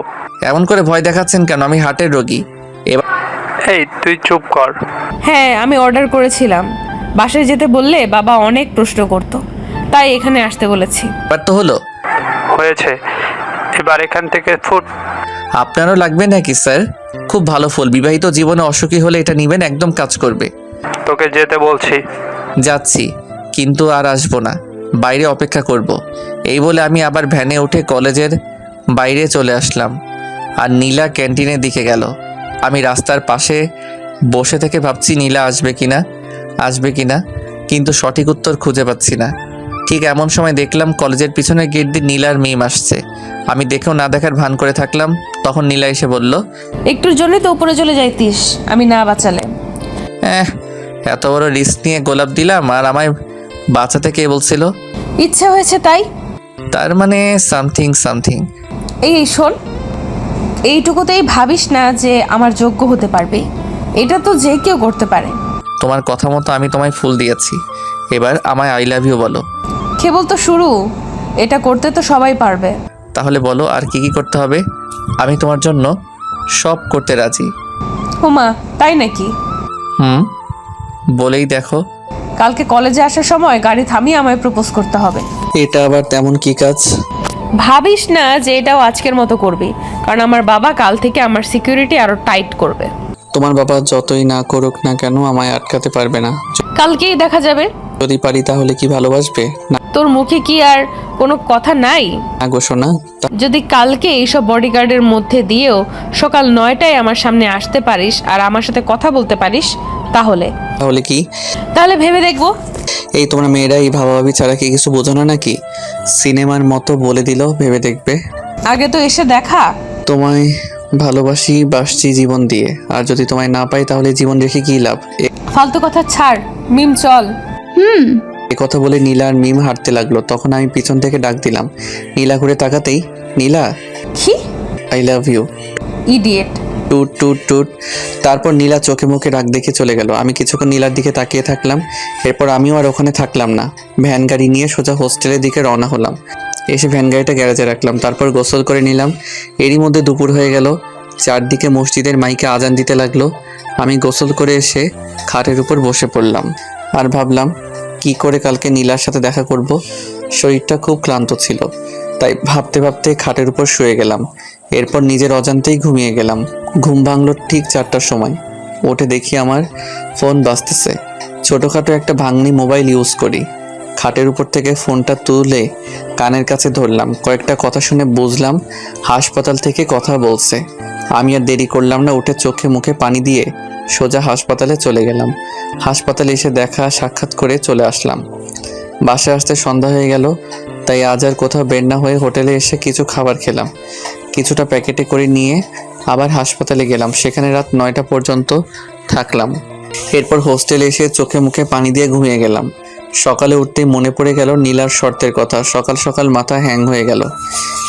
এমন করে ভয় দেখাচ্ছেন কেন? আমি হার্টের রোগী। এবার এই তুই চুপ কর। হ্যাঁ, আমি অর্ডার করেছিলাম। বাসায় যেতে বললে বাবা অনেক প্রশ্ন করতো, তাই এখানে আসতে বলেছি। তো হলো। হয়েছে, এবার এখান থেকে ফুট। আপনারও লাগবে নাকি স্যার? খুব ভালো ফুল। বিবাহিত জীবনে অসুখী হলে এটা নেবেন, একদম কাজ করবে। তোকে যেতে বলছি। যাচ্ছি, কিন্তু আর আসবো না, বাইরে অপেক্ষা করব। এই বলে আমি আবার ভ্যানে উঠে কলেজের বাইরে চলে আসলাম আর নীলা ক্যান্টিনের দিকে গেল। আমি রাস্তার পাশে বসে থেকে ভাবছি নীলা আসবে কিনা, কিন্তু সঠিক উত্তর খুঁজে পাচ্ছি না। ঠিক এমন সময় দেখলাম কলেজের পিছনের গেট দিয়ে নীলার মিম আসছে। আমি দেখেও না দেখার ভান করে থাকলাম। তখন নীলা এসে বলল, একটুর জন্যই তো উপরে চলে যাইতিস আমি না বাঁচালে। এত বড় রিস্ক নিয়ে গোলাপ দিলাম আর আমায় বাঁচাতে কে বলছিল? ইচ্ছে হয়েছে তাই। তার মানে সামথিং। এই শোন, এইটুকুতেই ভাবিস না যে আমার যোগ্য হতে পারবে। এটা তো যে কেউ করতে পারে। তোমার কথা মতো আমি তোমায় ফুল দিয়েছি, এবার আমায় আই লাভ ইউ বলো। কেবল তো শুরু, এটা করতে তো সবাই পারবে। তাহলে বলো আর কি করতে হবে? আমি তোমার জন্য সব করতে রাজি। হুমা, তাই নাকি? বলেই দেখো। কালকে কলেজে আসার সময় গাড়ি থামিয়ে আমায় প্রপোজ করতে হবে। এটা আবার তেমন কি কাজ? ভাবিস না যে এটাও আজকের মতো করবি, কারণ আমার বাবা কাল থেকে আমার সিকিউরিটি আরো টাইট করবে। তোমার বাবা যতই না করুক না কেন আমায় আটকাতে পারবে না। কালকেই দেখা যাবে। যদি পারি তাহলে কি ভালোবাসবে না? তোর মুখে কি আর কোনো কথা নাই? না গো সোনা। যদি কালকে এইসব বডিগার্ডের মধ্যে দিয়েও সকাল 9টায় আমার সামনে আসতে পারিস আর আমার সাথে কথা বলতে পারিস, তাহলে কি? তাহলে ভেবে দেখবো। এই তোমরা মেয়েরা এই ভাবাভাবি ছাড়া কি কিছু বোঝো না নাকি? সিনেমার মতো বলে দিল ভেবে দেখবে। আগে তো এসে দেখা। তোমায় ভালোবাসি বাসছি জীবন দিয়ে, আর যদি তোমায় না পাই তাহলে জীবন রেখে কী লাভ? ফালতু কথা ছাড়, মিম চল। এ কথা বলে নীলা আর মিম হাঁটতে লাগলো। তখন আমি পিছন থেকে ডাক দিলাম। নীলা ঘুরে তাকাতেই, নীলা, কি? I love you. Idiot. Toot toot টুট। তারপর নীলা চোখে মুখে রাগ দেখে চলে গেল। আমি কিছুক্ষণ নীলার দিকে তাকিয়ে থাকলাম। এরপর আমিও আর ওখানে থাকলাম না, ভ্যান গাড়ি নিয়ে সোজা হোস্টেলের দিকে রওনা হলাম। এসে ভ্যান গাড়িটা গ্যারেজে রাখলাম, তারপর গোসল করে নিলাম। এরই মধ্যে দুপুর হয়ে গেল। চারদিকে মসজিদের মাইকে আজান দিতে লাগলো। আমি গোসল করে এসে খাটের উপর বসে পড়লাম আর ভাবলাম কি করে কালকে নীলার সাথে দেখা করব। শরীরটা খুব ক্লান্ত ছিল, তাই ভাবতে ভাবতে খাটের উপর শুয়ে গেলাম। এরপর নিজের অজান্তেই ঘুমিয়ে গেলাম। ঘুম ভাঙলো ঠিক 4টার সময়। উঠে দেখি আমার ফোন বাজতেছে। ছোটোখাটো একটা ভাঙনি মোবাইল ইউজ করি। খাটের উপর থেকে ফোনটা তুলে কানের কাছে ধরলাম। কয়েকটা কথা শুনে বুঝলাম হাসপাতাল থেকে কথা বলছে। আমি আর দেরি করলাম না, উঠে চোখে মুখে পানি দিয়ে সোজা হাসপাতালে চলে গেলাম। হাসপাতালে এসে দেখা সাক্ষাৎ করে চলে আসলাম। বাসায় আসতে সন্ধ্যা হয়ে গেল, তাই আজ আর কোথাও বের না হয়ে হোটেলে এসে কিছু খাবার খেলাম। কিছুটা প্যাকেটে করে নিয়ে আবার হাসপাতালে গেলাম। সেখানে রাত 9টা পর্যন্ত থাকলাম। এরপর হোস্টেলে এসে চোখে মুখে পানি দিয়ে ঘুমিয়ে গেলাম। সকালে উঠতেই মনে পড়ে গেল নীলার শর্তের কথা। সকাল সকাল মাথা হ্যাং হয়ে গেল,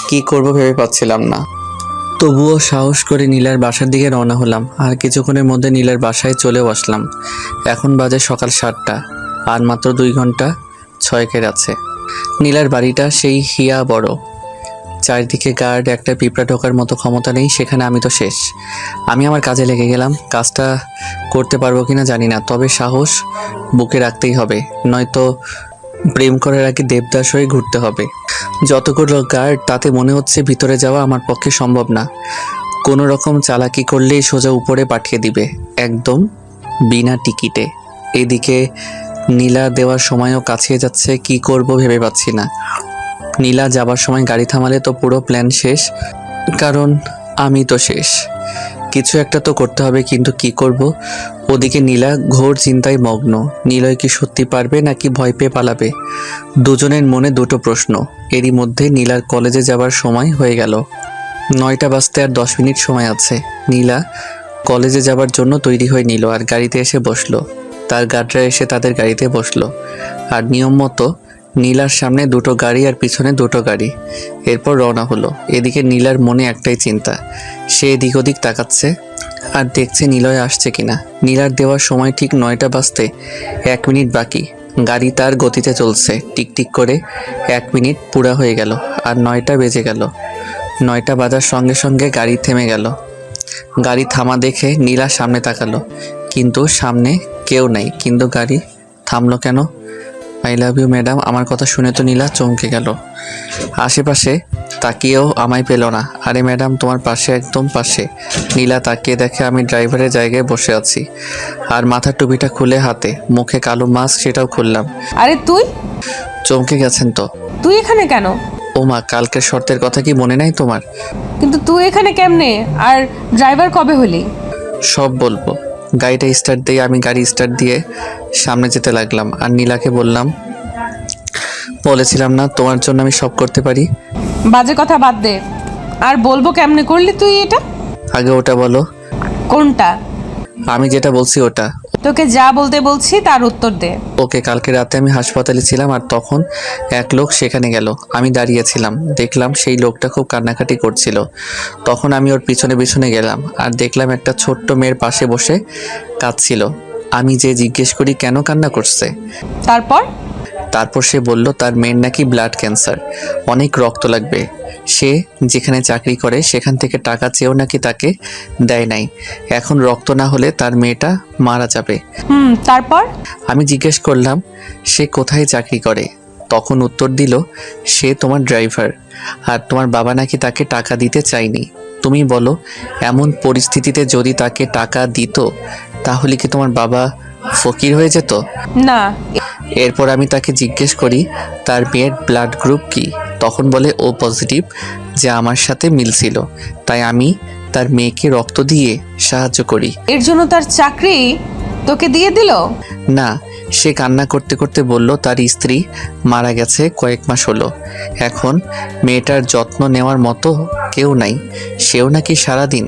কি করব ভেবে পাচ্ছিলাম না। তবুও সাহস করে নীলার বাসার দিকে রওনা হলাম। আর কিছুক্ষণের মধ্যে নীলার বাসায় চলেও আসলাম। এখন বাজে সকাল 7টা, আর মাত্র 2 ঘন্টা 6 আছে। নীলার বাড়িটা সেই হিয়া বড়, চারিদিকে গার্ড, একটা পিঁপড়া ঢোকার মতো ক্ষমতা নেই সেখানে। আমি তো শেষ। আমি আমার কাজে লেগে গেলাম। কাজটা করতে পারবো কিনা জানি না, তবে সাহস বুকে রাখতেই হবে, নয়তো প্রেম করার আগে দেবদাস হয়ে ঘুরতে হবে। যতগুলো গার্ড, তাতে মনে হচ্ছে ভিতরে যাওয়া আমার পক্ষে সম্ভব না। কোনো রকম চালাকি করলেই সোজা উপরে পাঠিয়ে দিবে, একদম বিনা টিকিটে। এদিকে নীলা দেওয়ার সময়ও কাছিয়ে যাচ্ছে, কি করব ভেবে পাচ্ছি না। নীলা যাবার সময় গাড়ি থামালে তো পুরো প্ল্যান শেষ, কারণ আমি তো শেষ। কিছু একটা তো করতে হবে, কিন্তু কি করব? ওদিকে নীলা ঘোর চিন্তায় মগ্ন। নীলয় কি সত্যি পারবে নাকি ভয় পেয়ে পালাবে? দুজনের মনে দুটো প্রশ্ন। এরই মধ্যে নীলার কলেজে যাবার সময় হয়ে গেল। 9টা বাজতে আর 10 মিনিট সময় আছে। নীলা কলেজে যাবার জন্য তৈরি হয়ে নিল আর গাড়িতে এসে বসলো। তার গার্ডরা এসে তাদের গাড়িতে বসলো। আর নিয়ম মতো নীলার সামনে 2টো গাড়ি আর পিছনে 2টো গাড়ি। এরপর রওনা হলো। এদিকে নীলার মনে একটাই চিন্তা, সে এদিক ওদিক তাকাচ্ছে আর দেখছে নীলয় আসছে কিনা। নীলার দেওয়ার সময় ঠিক 9টা বাজতে 1 মিনিট বাকি। গাড়ি তার গতিতে চলছে, টিকটিক করে 1 মিনিট পুরা হয়ে গেল আর 9টা বেজে গেল। 9টা বাজার সঙ্গে সঙ্গে গাড়ি থেমে গেল। গাড়ি থামা দেখে নীলা সামনে তাকালো, কিন্তু সামনে কেউ নেই। কিন্তু গাড়ি থামলো কেন? আই লাভ ইউ ম্যাডাম, আমার কথা শুনে তো নীলা চমকে গেল। আশেপাশে তাকিয়েও আমায় পেল না। আরে ম্যাডাম, তোমার পাশে, একদম পাশে। নীলা তাকিয়ে দেখে আমি ড্রাইভারের জায়গায় বসে আছি, আর মাথার টুপিটা খুলে হাতে, মুখে কালো মাস্ক, সেটাও খুললাম। আরে তুই চমকে গেছেন তো? তুই এখানে কেন? ও মা, কালকের শর্তের কথা কি মনে নাই তোমার? কিন্তু তুই এখানে কেমনে? আর ড্রাইভার কবে হলি? সব বলবো। গাড়িটা স্টার্ট দিয়ে আমি গাড়ি স্টার্ট দিয়ে সামনে যেতে লাগলাম। আর নীলাকে বললাম, বলেছিলাম না তোমার জন্য আমি সব করতে পারি? বাজে কথা বাদ দে। আর বলবো কেমনে করলি তুই এটা? আগে ওটা বলো। কোনটা? আমি যেটা বলছি ওটা। তোকে যা বলতে বলছি তার উত্তর দে। ওকে, কালকে রাতে আমি হাসপাতালে ছিলাম আর তখন এক লোক সেখানে গেল। আমি দাঁড়িয়েছিলাম, দেখলাম সেই লোকটা খুব কান্নাকাটি করছিল। তখন আমি ওর পিছনে পিছনে গেলাম আর দেখলাম একটা ছোট্ট মেয়ের পাশে বসে কাঁদছিল। আমি যে জিজ্ঞেস করি কেন কান্না করছে। তারপর সে বলল তার মেয়ের নাকি ব্লাড ক্যান্সার, অনেক রক্ত লাগবে। সে যেখানে চাকরি করে সেখান থেকে টাকা চেয়েও নাকি তাকে দেয় নাই। এখন রক্ত না হলে তার মেয়েটা মারা যাবে। তারপর? আমি জিজ্ঞেস করলাম সে কোথায় চাকরি করে। তখন উত্তর দিল সে তোমার ড্রাইভার, আর তোমার বাবা নাকি তাকে টাকা দিতে চায়নি। তুমি বলো, এমন পরিস্থিতিতে যদি তাকে টাকা দিত তাহলে কি তোমার বাবা ফকির হয়ে যেত? না। এরপর আমি তাকে জিজ্ঞেস করি তার মেয়ের ব্লাড গ্রুপ কি। তখন বলে ও পজিটিভ, যে আমার সাথে মিলছিল, তাই আমি তার মেয়েকে রক্ত দিয়ে সাহায্য করি। এর জন্য তার চাকরি তোকে দিয়ে দিল? না, সে কান্না করতে করতে বলল তার স্ত্রী মারা গেছে কয়েক মাস হলো। এখন মেয়েটার যত্ন নেওয়ার মতো কেউ নাই, সেও নাকি সারাদিন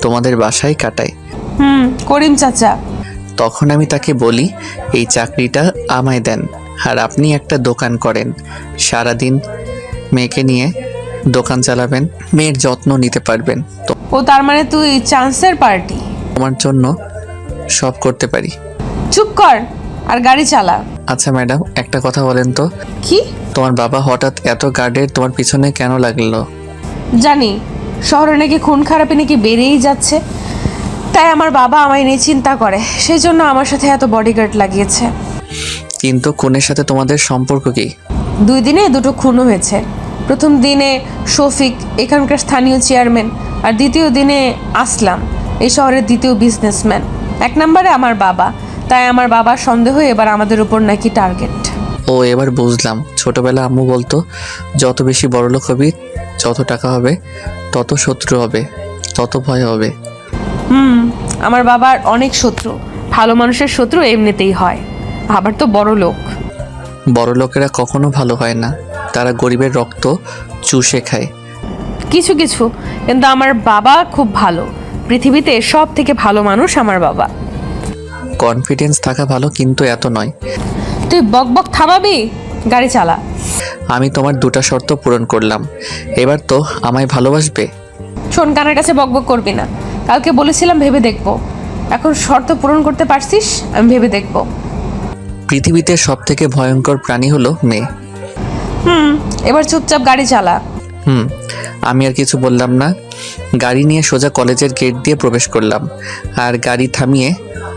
তোমাদের বাসায় কাটায়। করিম চাচা। তখন আমি তাকে বলি, এই চাকরিটা আমায় দেন, আর আপনি একটা দোকান করেন, সারাদিন মেয়েকে নিয়ে দোকান চালাবেন, মেয়ের যত্ন নিতে পারবেন, তো ও তার মানে তুই চান্সের পার্টি? তোমার জন্য সব করতে পারি। চুপ কর আর গাড়ি চালা। আচ্ছা ম্যাডাম, একটা কথা বলেন তো, কি? তোমার বাবা হঠাৎ এত গার্ডের তোমার পিছনে কেন লাগলো? জানি শহরে নাকি খুন খারাপি নাকি বেড়েই যাচ্ছে, তাই আমার বাবা আমায় নিয়ে চিন্তা করে, সেই জন্য আমার সাথে এত বডিগার্ড লাগিয়েছে। কিন্তু খুনের সাথে তোমাদের সম্পর্ক কি? 2 দিনে 2টো খুনও হয়েছে। প্রথম দিনে শফিক, এখানকার স্থানীয় চেয়ারম্যান, আর দ্বিতীয় দিনে আসলাম, এই শহরের দ্বিতীয় বিজনেসম্যান। 1 নম্বরে আমার বাবা, তাই আমার বাবার সন্দেহ এবার আমাদের উপর নাকি টার্গেট। ও, এবার বুঝলাম। ছোটবেলা আম্মু বলতো, যত বেশি বড়লোক হবি, যত টাকা হবে, তত শত্রু হবে, তত ভয় হবে। আমার বাবার অনেক শত্রু। ভালো মানুষের শত্রু এমনিতেই হয়, আবার তো বড় লোক। বড় লোকেরা কখনো ভালো হয় না, তারা গরিবের রক্ত চুষে খায়। কিছু কিছু, কিন্তু আমার বাবা খুব ভালো। পৃথিবীতে সব থেকে ভালো মানুষ আমার বাবা। কনফিডেন্স থাকা ভালো, কিন্তু এত নয়। তুই বক বক থামাবি? গাড়ি চালা। আমি তোমার 2টা শর্ত পূরণ করলাম, এবার তো আমায় ভালোবাসবে? শোন, কানের কাছে বক বক করবি না। কালকে বলেছিলাম ভেবে দেখবো, এখন শর্ত পূরণ করতে পারছিস, আমি ভেবে দেখবো। পৃথিবীতে সব থেকে ভয়ঙ্কর প্রাণী হলো মেয়ে। এবার চুপচাপ গাড়ি চালা। আমি আর কিছু বললাম না, গাড়ি নিয়ে সোজা কলেজের গেট দিয়ে প্রবেশ করলাম, আর গাড়ি থামিয়ে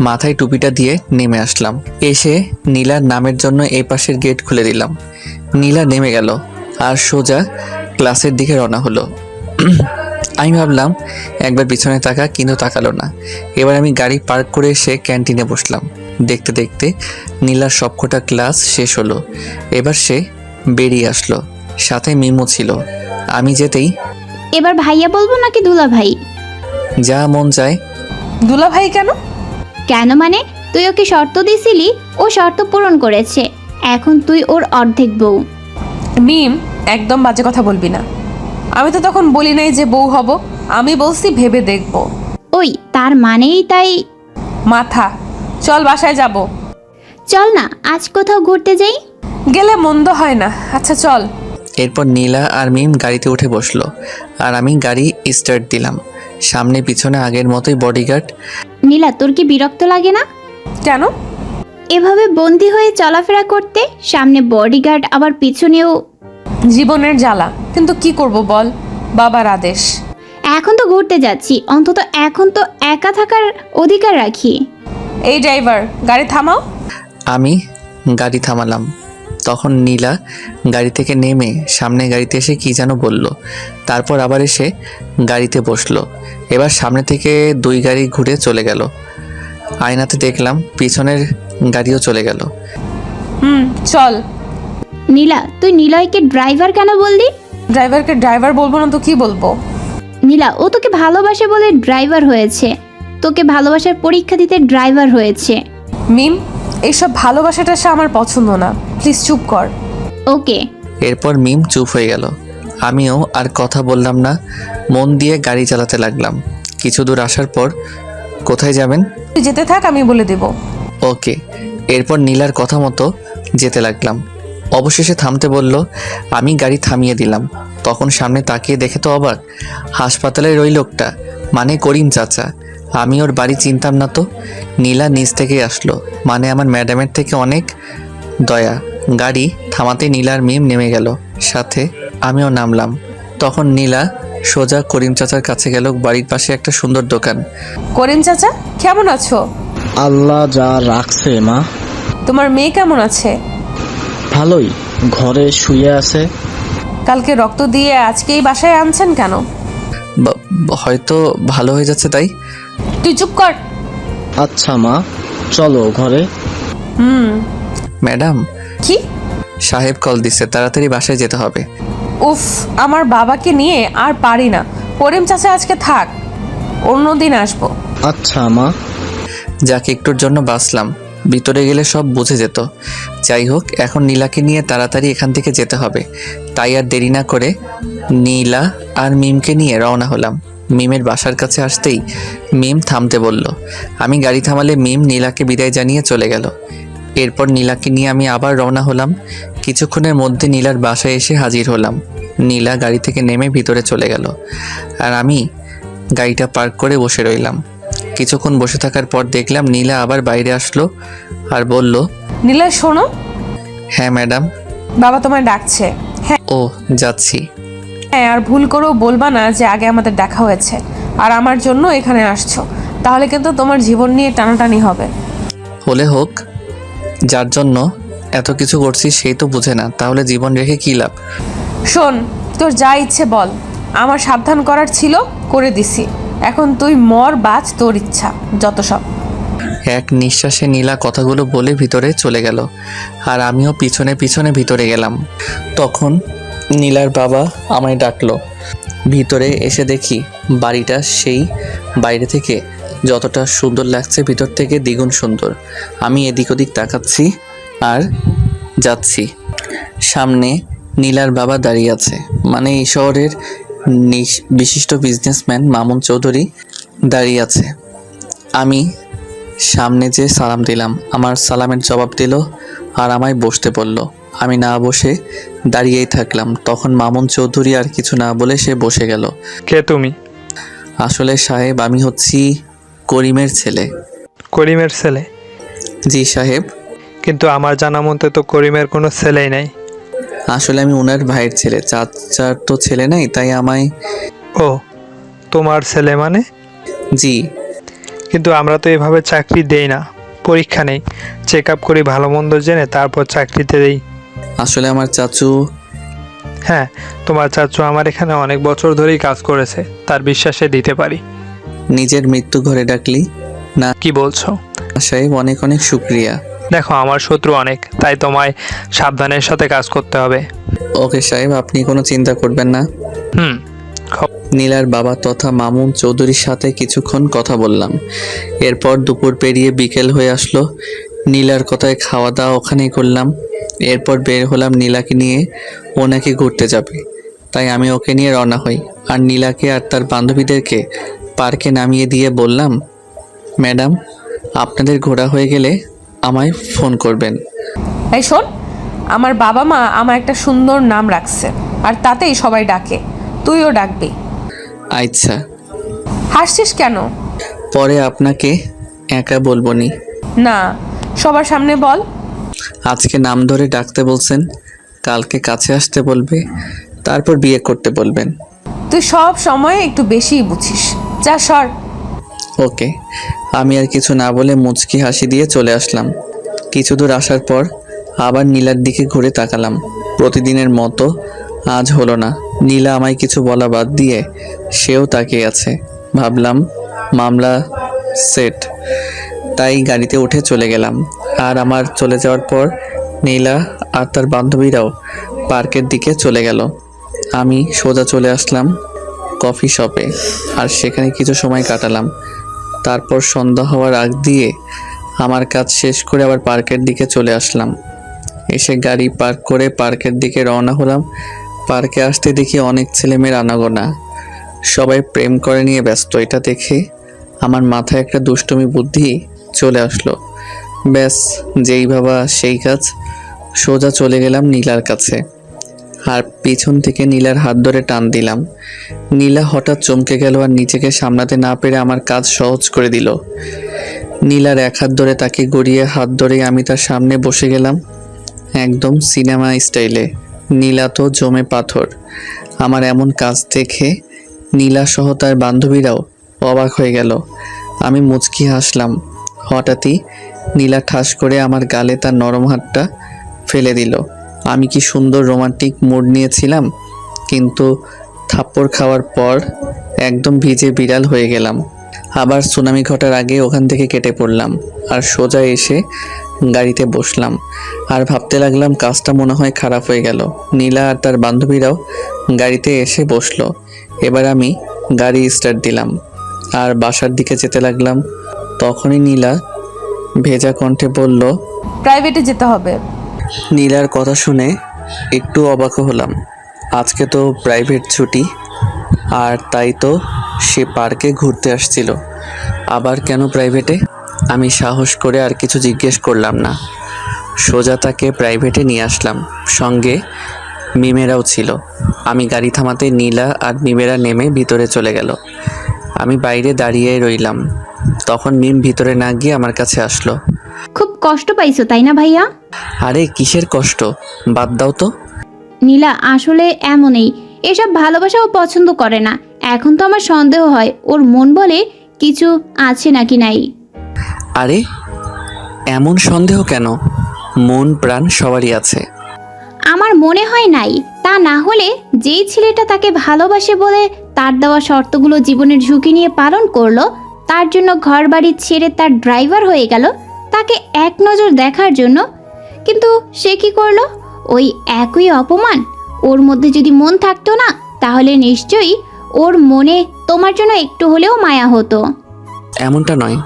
মাথায় টুপিটা দিয়ে নেমে আসলাম। এসে নীলার নামের জন্য এই পাশের গেট খুলে দিলাম। নীলা নেমে গেল আর সোজা ক্লাসের দিকে রওনা হলো। আমি ভাবলাম একবার পিছনে তাকা, কিন্তু তাকালো না। এবার আমি গাড়ি পার্ক করে এসে ক্যান্টিনে বসলাম। দেখতে দেখতে নীলার সবকটা ক্লাস শেষ হলো। এবার সে বেরিয়ে আসলো, সাথে মিমো ছিল। আমি যেতেই, এবার ভাইয়া বলবো নাকি দুলা ভাই? যা মন চায়। দুলা ভাই কেন? কেন মানে, তুই ওকে শর্ত দিছিলি, ও শর্ত পূরণ করেছে, এখন তুই ওর অর্ধেক বউ। মিম, একদম বাজে কথা বলবি না। আমি তো তখন বলি নাই যে বউ হব, আমি বলছি ভেবে দেখবো। ওই তার মানেই তাই। মাথা, চল বাসায় যাব। চল না আজ কোথাও ঘুরতে যাই। গেলে মন্দ হয় না। আচ্ছা চল। এরপর নীলা আর মিম গাড়িতে উঠে বসলো, আর আমি গাড়ি স্টার্ট দিলাম। সামনে পিছনে আগের মতোই বডিগার্ড। নীলা, তোর কি বিরক্ত লাগে না কেন? এভাবে বন্দি হয়ে চলাফেরা করতে? সামনে বডিগার্ড, আবার পিছনেও। জীবনের জ্বালা, কিন্তু কি করব বল, বাবার আদেশ। এখন তো ঘুরতে যাচ্ছি, অন্তত এখন তো একা থাকার অধিকার রাখি। এই ড্রাইভার, গাড়ি থামাও। আমি গাড়ি থামালাম। তখন নীলা গাড়ি থেকে নেমে সামনে গাড়িতে এসে কি যেন বলল, তারপর আবার এসে গাড়িতে বসলো। এবার সামনে থেকে 2 গাড়ি ঘুরে চলে গেল। আয়নাতে দেখলাম পিছনের গাড়িও চলে গেল। চল। নীলা, তুই নিলয়কে ড্রাইভার কেন বললি? ড্রাইভারকে ড্রাইভার বলবো না তো কি বলবো? নীলা, ও তোকে ভালোবাসে বলে ড্রাইভার হয়েছে, তোকে ভালোবাসার পরীক্ষা দিতে ড্রাইভার হয়েছে। মিম, এইসব ভালোবাসাটা আমার পছন্দ না, প্লিজ চুপ কর। ওকে। এরপর মিম চুপ হয়ে গেল। আমিও আর কথা বললাম না, মন দিয়ে গাড়ি চালাতে লাগলাম। কিছু দূর আসার পর, কোথায় যাবেন? তুই যেতে থাক, আমি বলে দেব। ওকে। এরপর নীলার কথা মতো যেতে লাগলাম। অবশেষে থামতে বলল, আমি গাড়ি থামিয়ে দিলাম। তখন সামনে তাকিয়ে দেখে তো অবাক, হাসপাতালের ওই লোকটা, মানে করিম চাচা। আমি ওর বাড়ি চিনতাম না তো। নীলা নিচ থেকে আসলো, মানে আমার ম্যাডামের থেকে অনেক দয়া। গাড়ি থামাতে নীলা আর মিম নেমে গেল, সাথে আমিও নামলাম। তখন নীলা সোজা করিম চাচার কাছে গেল, বাড়ির পাশে একটা সুন্দর দোকান। করিম চাচা, কেমন আছো? আল্লাহ যা রাখছে মা। তোমার মেয়ে কেমন আছে? ভালোই, ঘরে শুয়ে আছে। কালকে রক্ত দিয়ে আজকেই বাসায় আনছেন কেন? হয়তো ভালো হয়ে যাচ্ছে তাই। তুই চুপ কর। আচ্ছা মা, চলো ঘরে। ম্যাডাম, কি? সাহেব কল দিচ্ছে, তাড়াতাড়ি বাসায় যেতে হবে। উফ, আমার বাবাকে নিয়ে আর পারি না। করিম চাচা আজকে থাক, অন্যদিন আসবো। আচ্ছা মা। যাকে একটুর জন্য বাঁচলাম, ভিতরে গেলে সব বুঝে যেত। যাই হোক, এখন নীলাকে নিয়ে তাড়াতাড়ি এখান থেকে যেতে হবে। তাই আর দেরি না করে নীলা আর মিমকে নিয়ে রওনা হলাম। মিমের বাসার কাছে আসতেই মিম থামতে বলল। আমি গাড়ি থামালে মিম নীলাকে বিদায় জানিয়ে চলে গেল। এরপর নীলাকে নিয়ে আমি আবার রওনা হলাম। কিছুক্ষণের মধ্যে নীলার বাসায় এসে হাজির হলাম। নীলা গাড়ি থেকে নেমে ভিতরে চলে গেল, আর আমি গাড়িটা পার্ক করে বসে রইলাম। কিছুক্ষণ বসে থাকার পর দেখলাম নীলা আবার বাইরে আসলো আর বলল, নীলা শোনো, হ্যাঁ ম্যাডাম। বাবা তোমায় ডাকছে। হ্যাঁ ও, যাচ্ছি। হ্যাঁ, আর ভুল করেও বলবা না যে আগে আমাদের দেখা হয়েছে আর আমার জন্য এখানে আসছো, তাহলে কিন্তু তোমার জীবন নিয়ে টানাটানি হবে। হলে হোক, যার জন্য এত কিছু করছি সেই তো বুঝে না, তাহলে জীবন রেখে কী লাভ? শোন, তোর যা ইচ্ছে বল, আমার সাবধান করার ছিল করে দিছি, এখন তুই মর বাঁচ, তোর ইচ্ছা, যত সব। এক নিঃশ্বাসে নীলা কথাগুলো বলে ভিতরে চলে গেল, আর আমিও পিছনে পিছনে ভিতরে গেলাম। তখন নীলার বাবা আমায় ডাকলো। ভিতরে এসে দেখি বাড়িটা সেই বাইরে থেকে যতটা সুন্দর লাগছে ভিতর থেকে দ্বিগুণ সুন্দর। আমি এদিক ওদিক তাকাচ্ছি আর যাচ্ছি। সামনে নীলার বাবা দাঁড়িয়ে আছে, মানে এই শহরের বিশিষ্ট বিজনেসম্যান মামুন চৌধুরী দাঁড়িয়ে আছে। আমি সামনে যে সালাম দিলাম, আমার সালামের জবাব দিল আর আমায় বসতে বলল। আমি না বসে দাঁড়িয়েই থাকলাম। তখন মামুন চৌধুরী আর কিছু না বলে সে বসে গেল। কে তুমি? আসলে সাহেব, আমি হচ্ছি করিমের ছেলে। করিমের ছেলে? জি সাহেব। কিন্তু আমার জানা মতে তো করিমের কোনো ছেলেই নাই। আসলে আমি ওনার ভাইয়ের ছেলে, চাচার তো ছেলে নাই, তাই আমায়। ও, তোমার ছেলে মানে? জি। কিন্তু আমরা তো এভাবে চাকরি দেই না, পরীক্ষা নেই, চেক আপ করি, ভালো মন্দ জেনে তারপর চাকরিতে দেই। আসলে আমার চাচু। হ্যাঁ, তোমার চাচু আমার এখানে অনেক বছর ধরেই কাজ করেছে, তার বিশ্বাসে দিতে পারি। নিজের মৃত্যু ঘরে ডাকলি না কি বলছো? সাহেব, অনেক অনেক শুক্রিয়া। দেখো, আমার শত্রু অনেক, তাই তোমায় সাবধানের সাথে কাজ করতে হবে। ওকে সাহেব, আপনি কোনো চিন্তা করবেন না। হুম। নীলার বাবা তথা মামুন চৌধুরীর সাথে কিছুক্ষণ কথা বললাম। এরপর দুপুর পেরিয়ে বিকেল হয়ে আসলো। নীলার কথায় খাওয়া দাওয়া ওখানেই করলাম। এরপর বের হলাম নীলাকে নিয়ে। ও নাকি ঘুরতে যাবে, তাই আমি ওকে নিয়ে রওনা হই। আর নীলাকে আর তার বান্ধবীদেরকে পার্কে নামিয়ে দিয়ে বললাম, ম্যাডাম, আপনাদের ঘোরা হয়ে গেলে আমায় ফোন করবেন। এই শোন, আমার বাবা মা আমার একটা সুন্দর নাম রাখছে, আর তাতেই সবাই ডাকে, তুইও ডাকবি। আচ্ছা। হাসছিস কেন? পরে আপনাকে একা বলবো নি। না, সবার সামনে বল। আজকে নাম ধরে ডাকতে বলছেন, কালকে কাছে আসতে বলবে, তারপর বিয়ে করতে বলবেন। তুই সব সময় একটু বেশিই বুঝিস, যা সর। ওকে। আমি আর কিছু না বলে মুচকি হাসি দিয়ে চলে আসলাম। কিছু দূর আসার পর আবার নীলার দিকে ঘুরে তাকালাম। প্রতিদিনের মতো আজ হলো না। নীলা আমায় কিছু বলা বাদ দিয়ে সেও তাকিয়ে আছে। ভাবলাম মামলা সেট, তাই গাড়িতে উঠে চলে গেলাম। আর আমার চলে যাওয়ার পর নীলা আর তার বান্ধবীরাও পার্কের দিকে চলে গেল। আমি সোজা চলে আসলাম কফি শপে, আর সেখানে কিছু সময় কাটালাম। তারপর সন্ধ্যা হওয়ার আগ দিয়ে আমার কাজ শেষ করে আবার পার্কের দিকে চলে আসলাম। এসে গাড়ি পার্ক করে পার্কের দিকে রওনা হলাম। পার্কে আসতে দেখি অনেক ছেলেমেয়ের আনাগোনা, সবাই প্রেম করে নিয়ে ব্যস্ত। এটা দেখে আমার মাথায় একটা দুষ্টুমি বুদ্ধি চলে আসলো। ব্যাস, যেই ভাবা সেই কাজ, সোজা চলে গেলাম নীলার কাছে আর পিছন থেকে নীলার হাত ধরে টান দিলাম। নীলা হঠাৎ চমকে গেল আর নিজেকে সামলাতে না পেরে আমার কাজ সহজ করে দিল। নীলার এক হাত ধরে তাকে গড়িয়ে হাত ধরে আমি তার সামনে বসে গেলাম, একদম সিনেমা স্টাইলে। নীলা তো জমে পাথর। আমার এমন কাজ দেখে নীলা সহ তার বান্ধবীরাও অবাক হয়ে গেল। আমি মুচকি হাসলাম। হঠাৎই নীলা ঠাস করে আমার গালে তার নরম হাতটা ফেলে দিল। আমি কি সুন্দর রোমান্টিক মুড নিয়েছিলাম, কিন্তু থাপ্পড় খাওয়ার পর একদম ভিজে বিড়াল হয়ে গেলাম। আবার সুনামি ঘটার আগে ওখান থেকে কেটে পড়লাম আর সোজা এসে গাড়িতে বসলাম। আর ভাবতে লাগলাম কাজটা মনে হয় খারাপ হয়ে গেল। নীলা আর তার বান্ধবীরাও গাড়িতে এসে বসলো। এবার আমি গাড়ি স্টার্ট দিলাম আর বাসার দিকে যেতে লাগলাম। তখনই নীলা ভেজা কণ্ঠে বলল, প্রাইভেটে যেতে হবে। নীলার কথা শুনে একটু অবাক হলাম। আজকে তো প্রাইভেট ছুটি, আর তাই তো সে পার্কে ঘুরতে আসছিল। আবার কেন প্রাইভেটে? আমি সাহস করে আর কিছু জিজ্ঞেস করলাম না, সোজা তাকে প্রাইভেটে নিয়ে আসলাম। সঙ্গে মিমেরাও ছিল। আমি গাড়ি থামাতে নীলা আর মিমেরা নেমে ভিতরে চলে গেল। আমি বাইরে দাঁড়িয়ে রইলাম। তখন মিম ভিতরে না গিয়ে আমার কাছে আসলো। খুব কষ্ট পাইছো তাই না ভাইয়া? আরে কিসের কষ্ট, বাদ দাও তো। নীলা আসলে এমনই, এসব ভালোবাসাও পছন্দ করে না। এখন তো আমার সন্দেহ হয় ওর মন বলে কিছু আছে নাকি নাই। আরে এমন সন্দেহ কেন? মন প্রাণ সবারই আছে। আমার মনে হয় নাই, তা না হলে যেই ছেলেটা তাকে ভালোবাসে বলে তার দেওয়া শর্তগুলো জীবনের ঝুঁকি নিয়ে পালন করলো, তার জন্য ঘর বাড়ি ছেড়ে তার ড্রাইভার হয়ে গেল তাকে এক নজর দেখার জন্য, কিন্তু সে কি করলো? ওই একই অপমান। ওর মধ্যে যদি মন থাকতো না, তাহলে নিশ্চয়ই ওর মনে তোমার জন্য একটু হলেও মায়া হতো। এমনটা নয়,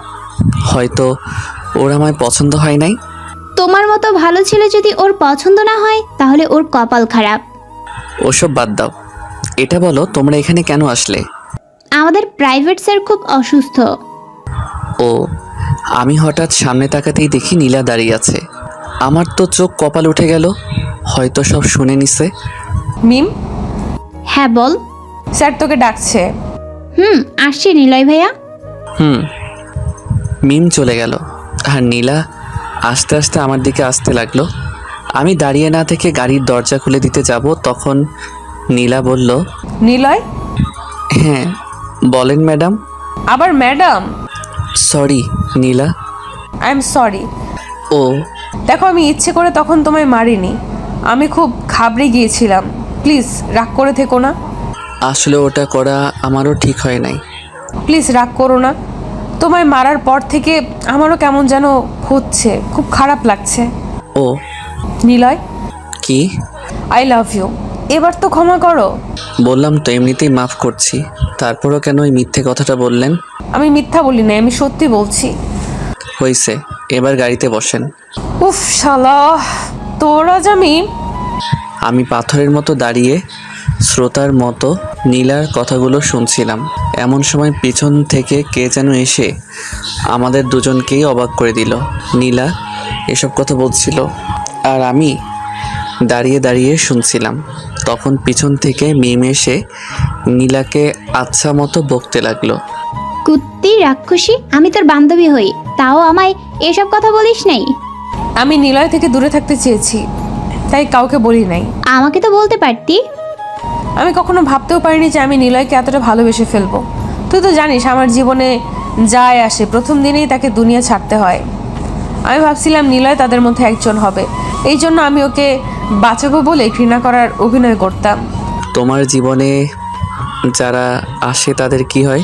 হয়তো ওর আমায় পছন্দ হয় নাই। তোমার মতো ভালো ছেলে যদি ওর পছন্দ না হয়, তাহলে ওর কপাল খারাপ। ওসব বাদ দাও, এটা বলো তোমরা এখানে কেন আসলে? আমাদের প্রাইভেট স্যার খুব অসুস্থ। ও, আমি হঠাৎ সামনে তাকাতেই দেখি নীলা দাঁড়িয়ে আছে। আমার তো চোখ কপাল উঠে গেল, হয়তো সব শুনে নিছে। মিম, হ্যাঁ বল। স্যার তোকে ডাকছে। আসছি নিলয় ভাইয়া। মিম চলে গেল আর নীলা আস্তে আস্তে আমার দিকে আসতে লাগলো। আমি দাঁড়িয়ে না থেকে গাড়ির দরজা খুলে দিতে যাব, তখন নীলা বলল, নিলয়? হ্যাঁ বলেন ম্যাডাম। আবার madam? Sorry Nila. I am sorry. ও দেখো, আমি ইচ্ছে করে তখন তোমায় মারিনি, আমি খুব ঘাবড়ে গিয়েছিলাম। প্লিজ রাগ করে থেকো না। আসলে ওটা করা আমারও ঠিক হয় নাই। প্লিজ রাগ করো না। তোমায় মারার পর থেকে আমারও কেমন যেন হচ্ছে, খুব খারাপ লাগছে। ও নিলয়, কি? I love you. এবার তো ক্ষমা করো। বললাম তো এমনিতেই মাফ করছি, তারপরও কেন ওই মিথ্যে কথাটা বললেন? আমি মিথ্যা বলি না, আমি সত্যি বলছি। হয়েছে, এবার গাড়িতে বসেন। উফ শালা, তোরা জামি। আমি পাথরের মতো দাঁড়িয়ে শ্রোতার মতো নীলার কথাগুলো শুনছিলাম। এমন সময় পিছন থেকে কে যেন এসে আমাদের দুজনকেই অবাক করে দিল। নীলা এসব কথা বলছিল আর আমি দাঁড়িয়ে দাঁড়িয়ে শুনছিলাম। তখন পিছন থেকে মিম এসে নীলাকে আচ্ছা মতো বকতে লাগলো। কুত্তি রাক্ষসী, আমি তোর বান্ধবী হই, তাও আমায় এসব কথা বলিস নাই। আমি নিলয় থেকে দূরে থাকতে চেয়েছি, তাই কাউকে বলি নাই। আমাকে তো বলতে পারতি। আমি কখনো ভাবতেও পারিনি যে আমি নিলয়কে এতটা ভালোবেসে ফেলবো। তুই তো জানিস আমার জীবনে যায় আসে প্রথম দিনেই তাকে দুনিয়া ছাড়তে হয়। আমি ভাবছিলাম নিলয় তাদের মধ্যে একজন হবে, এই জন্য আমি ওকে বাঁচাবো বলে ঘৃণা করার অভিনয় করতাম। তোমার জীবনে যারা আসে তাদের কি হয়?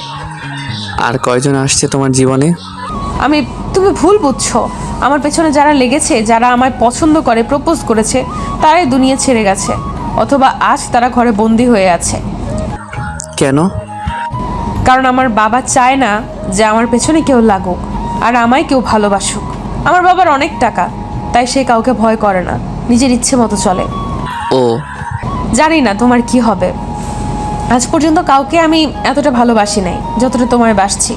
আর কয়জন আসছে তোমার জীবনে? তুমি ভুল বুঝছো। আমার পেছনে যারা লেগেছে, যারা আমায় পছন্দ করে, প্রপোজ করেছে, তারাই দুনিয়া ছেড়ে গেছে, অথবা আজ তারা ঘরে বন্দি হয়ে আছে। কেন? কারণ আমার বাবা চায় না যে আমার পেছনে কেউ লাগুক আর আমায় কেউ ভালোবাসুক। আমার বাবার অনেক টাকা, তাই সে কাউকে ভয় করে না, নিজের ইচ্ছে মতো চলে। ও জানি না তোমার কি হবে। আজ পর্যন্ত কাউকে আমি এতটা ভালোবাসি নাই যতটা তোমায় বাসছি।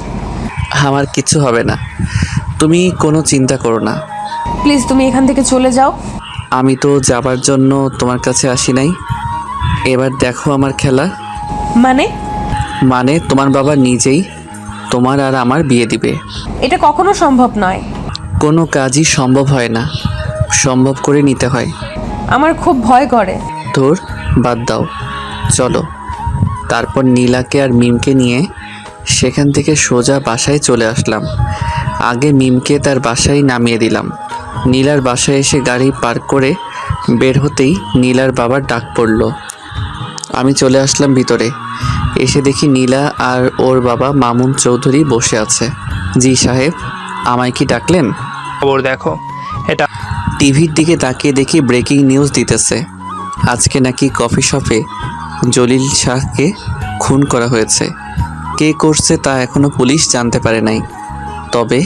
আমার কিছু হবে না, তুমি কোনো চিন্তা করো না। প্লিজ তুমি এখান থেকে চলে যাও। আমি তো যাবার জন্য তোমার কাছে আসি নাই। এবার দেখো আমার খেলা। মানে তোমার বাবা নিজেই তোমার আর আমার বিয়ে দিবে। এটা কখনো সম্ভব নয়। কোনো কাজই সম্ভব হয় না, সম্ভব করে নিতে হয়। আমার খুব ভয় করে। ধুর, বাদ দাও, চলো। তারপর নীলাকে আর মিমকে নিয়ে সেখান থেকে সোজা বাসায় চলে আসলাম। আগে মিমকে তার বাসায় নামিয়ে দিলাম। নীলার বাসায় এসে গাড়ি পার্ক করে বের হতেই নীলার বাবার ডাক পড়ল। আমি চলে আসলাম ভিতরে। এসে দেখি নীলা আর ওর বাবা মামুন চৌধুরী বসে আছে। জি সাহেব, আমায় কি ডাকলেন? খবর দেখো, এটা টিভির দিকে তাকিয়ে দেখি ব্রেকিং নিউজ দিতেছে। আজকে নাকি কফি শপে জলিল শাহকে খুন করা হয়েছে। কে করছে তা এখনো পুলিশ জানতে পারে নাই, তবে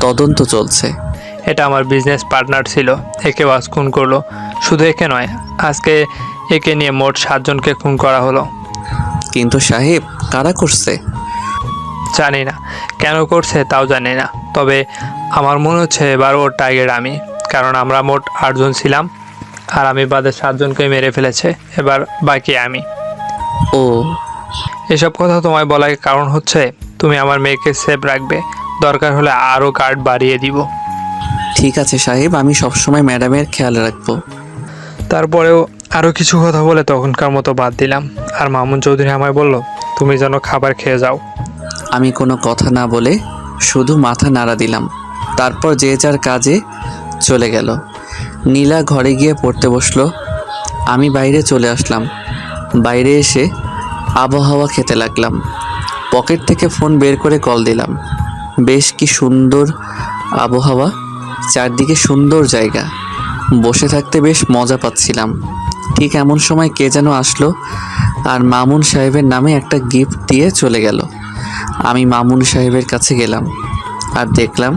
তদন্ত চলছে। এটা আমার বিজনেস পার্টনার ছিল, একে বাস খুন করলো। শুধু একে নয়, আজকে একে নিয়ে মোট 7 জনকে খুন করা হলো। কিন্তু সাহেব, কারা করছে? জানি না কেন করছে, তাও জানি না। তবে আমার মনে হচ্ছে এবার ওর টার্গেট আমি, কারণ আমরা মোট 8 জন ছিলাম, আর আমি বাদে 7 জনকে মেরে ফেলেছে। এবার বাকি আমি। ও, এসব কথা তোমায় বলার কারণ হচ্ছে তুমি আমার মেয়েকে সেফ রাখবে, দরকার হলে আরও গার্ড বাড়িয়ে দিব। ঠিক আছে সাহেব, আমি সবসময় ম্যাডামের খেয়াল রাখবো। তারপরেও আরও কিছু কথা বলে তখনকার মতো বাদ দিলাম। আর মামুন চৌধুরী আমায় বলল, তুমি যেন খাবার খেয়ে যাও। আমি কোনো কথা না বলে শুধু মাথা নাড়া দিলাম। তারপর যে যার কাজে চলে গেল। নীলা ঘরে গিয়ে পড়তে বসলো। আমি বাইরে চলে আসলাম। বাইরে এসে আবহাওয়া খেতে লাগলাম। পকেট থেকে ফোন বের করে কল দিলাম। বেশ কি সুন্দর আবহাওয়া, চারদিকে সুন্দর জায়গা, বসে থাকতে বেশ মজা পাচ্ছিলাম। ঠিক এমন সময় কে যেন আসলো আর মামুন সাহেবের নামে একটা গিফট দিয়ে চলে গেল। আমি মামুন সাহেবের কাছে গেলাম আর দেখলাম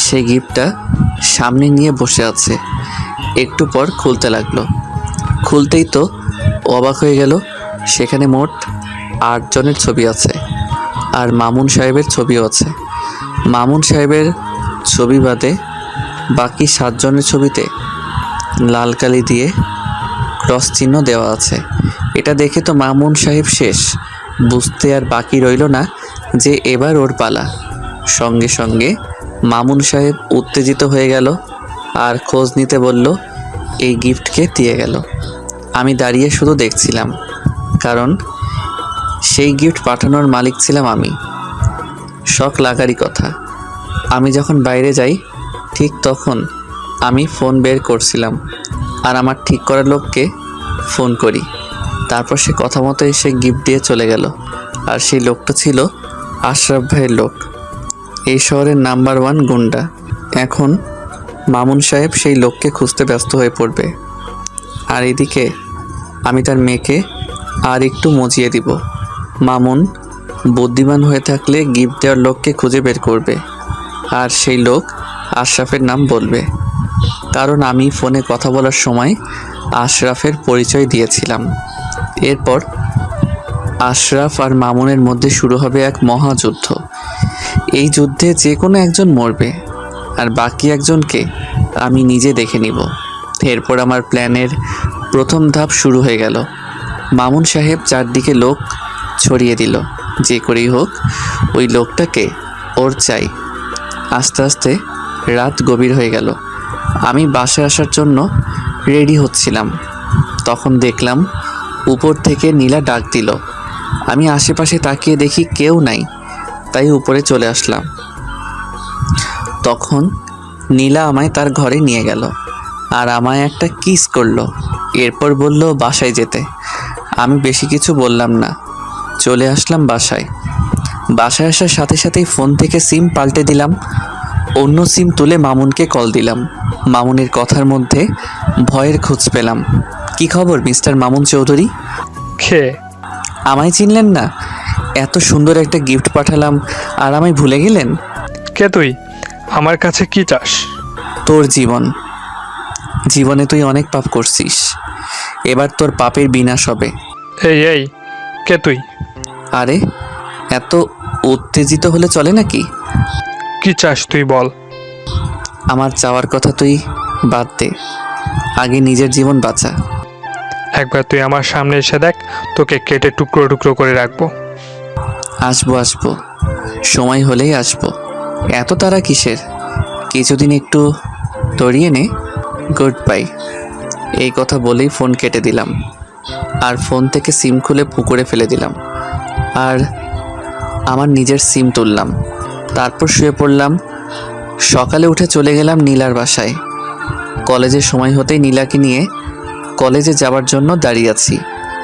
সেই গিফটটা সামনে নিয়ে বসে আছে। একটু পর খুলতে লাগলো। খুলতেই তো অবাক হয়ে গেল, সেখানে মোট 8 জনের ছবি আছে আর মামুন সাহেবের ছবিও আছে। মামুন সাহেবের ছবি বাদে বাকি 7 জনের ছবিতে লাল কালি দিয়ে ক্রস চিহ্ন দেওয়া আছে। এটা দেখে তো মামুন সাহেব শেষ। বুঝতে আর বাকি রইল না যে এবার ওর পালা। সঙ্গে সঙ্গে মামুন সাহেব উত্তেজিত হয়ে গেল আর খোঁজ নিতে বলল এই গিফটকে দিয়ে গেল। আমি দাঁড়িয়ে শুধু দেখছিলাম, কারণ সেই গিফট পাঠানোর মালিক ছিলাম আমি। শখ লাগারই কথা। আমি যখন বাইরে যাই ঠিক তখন আমি ফোন বের করছিলাম আর আমার ঠিক করার লোককে ফোন করি। তারপর সে কথা মতো এসে গিফট দিয়ে চলে গেল। আর সেই লোকটা ছিল আশরাফ ভাইয়ের লোক, এই শহরের নাম্বার 1 গুন্ডা। এখন মামুন সাহেব সেই লোককে খুঁজতে ব্যস্ত হয়ে পড়বে, আর এদিকে আমি তার মেয়েকে আর একটু মজিয়ে দিব। মামুন বুদ্ধিমান হয়ে থাকলে গিফট দেওয়ার লোককে খুঁজে বের করবে, আর সেই লোক আশরাফের নাম বলবে, কারণ আমি ফোনে কথা বলার সময় আশরাফের পরিচয় দিয়েছিলাম। এরপর আশরাফ আর মামুনের মধ্যে শুরু হবে এক মহাযুদ্ধ। এই যুদ্ধে যে কোনো একজন মরবে আর বাকি একজনকে আমি নিজে দেখে নিব। এরপর আমার প্ল্যানের প্রথম ধাপ শুরু হয়ে গেল। মামুন সাহেব চারদিকে লোক ছড়িয়ে দিল, যে করেই হোক ওই লোকটাকে ওর চাই। আস্তে আস্তে রাত গভীর হয়ে গেল। আমি বাসায় আসার জন্য রেডি হচ্ছিলাম, তখন দেখলাম উপর থেকে নীলা ডাক দিল। আমি আশেপাশে তাকিয়ে দেখি কেউ নাই, তাই উপরে চলে আসলাম। তখন নীলা আমায় তার ঘরে নিয়ে গেল আর আমায় একটা কিস করলো। এরপর বলল বাসায় যেতে। আমি বেশি কিছু বললাম না, চলে আসলাম বাসায়। বাসায় আসার সাথে সাথেই ফোন থেকে সিম পাল্টে দিলাম। অন্য সিম তুলে মামুনকে কল দিলাম। মামুনের কথার মধ্যে ভয়ের খোঁজ পেলাম। কি খবর মিস্টার মামুন চৌধুরী? খে আমায় চিনলেন না? এত সুন্দর একটা গিফট পাঠালাম আর আমায় ভুলে গেলেন? কে তুই? আমার কাছে কি চাস? তোর জীবনে তুই অনেক পাপ করছিস, এবার তোর পাপের বিনাশ হবে। এই কে তুই? আরে এত উত্তেজিত হলে চলে নাকি? কি চাস তুই বল। আমার চাওয়ার কথা তুই বাদ দে, আগে নিজের জীবন বাঁচা। একবার তুই আমার সামনে এসে দেখ, তোকে কেটে টুকরো টুকরো করে রাখবো। আসবো, সময় হলেই আসবো। এত তাড়া কিসের? কিছুদিন একটু তরিয়ে নে। Good bye. এই কথা বলেই ফোন কেটে দিলাম আর ফোন থেকে সিম খুলে পুকুরে ফেলে দিলাম আর আমার নিজের সিম তুললাম। তারপর শুয়ে পড়লাম। সকালে উঠে চলে গেলাম নীলার বাসায়। কলেজের সময় হতেই নীলাকে নিয়ে কলেজে যাওয়ার জন্য দাঁড়িয়ে আছি।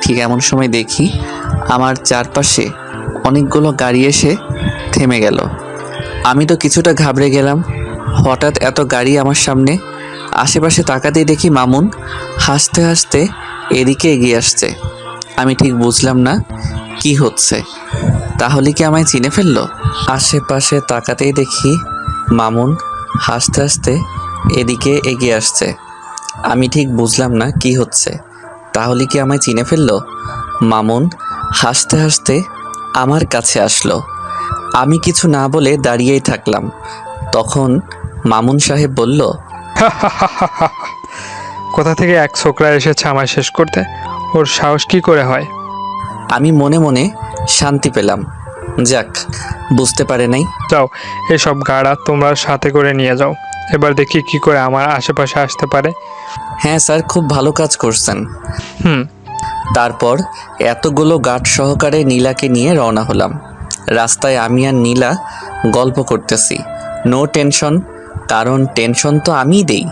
ঠিক এমন সময় দেখি আমার চারপাশে অনেকগুলো গাড়ি এসে থেমে গেল। আমি তো কিছুটা ঘাবড়ে গেলাম। হঠাৎ এত গাড়ি আমার সামনে। আশেপাশে তাকাতেই দেখি মামুন হাসতে হাসতে এদিকে এগিয়ে আসছে। আমি ঠিক বুঝলাম না কি হচ্ছে। তাহলে কি আমায় চিনে ফেললো? আশেপাশে তাকাতেই দেখি মামুন হাসতে হাসতে এদিকে এগিয়ে আসছে। আমি ঠিক বুঝলাম না কি হচ্ছে। তাহলে কি আমায় চিনে ফেললো? মামুন হাসতে হাসতে আমার কাছে আসলো। আমি কিছু না বলে দাঁড়িয়েই থাকলাম। তখন মামুন সাহেব বলল, কোথা থেকে এক ছোকরা এসেছে আমায় শেষ করতে? ওর সাহস কি করে হয়? আমি মনে মনে শান্তি পেলাম। যাক, বুঝতে পারে নাই। যাও, এসব গাড়া তোমরা সাথে করে নিয়ে যাও। এবার দেখি কি করে আমার আশেপাশে আসতে পারে। হ্যাঁ স্যার, খুব ভালো কাজ করছেন। হুম। তারপর এতগুলো গার্ড সহকারে নীলাকে নিয়ে রওনা হলাম। রাস্তায় আমি আর নীলা গল্প করতেছি। নো টেনশন, কারণ টেনশন তো আমিই দেই।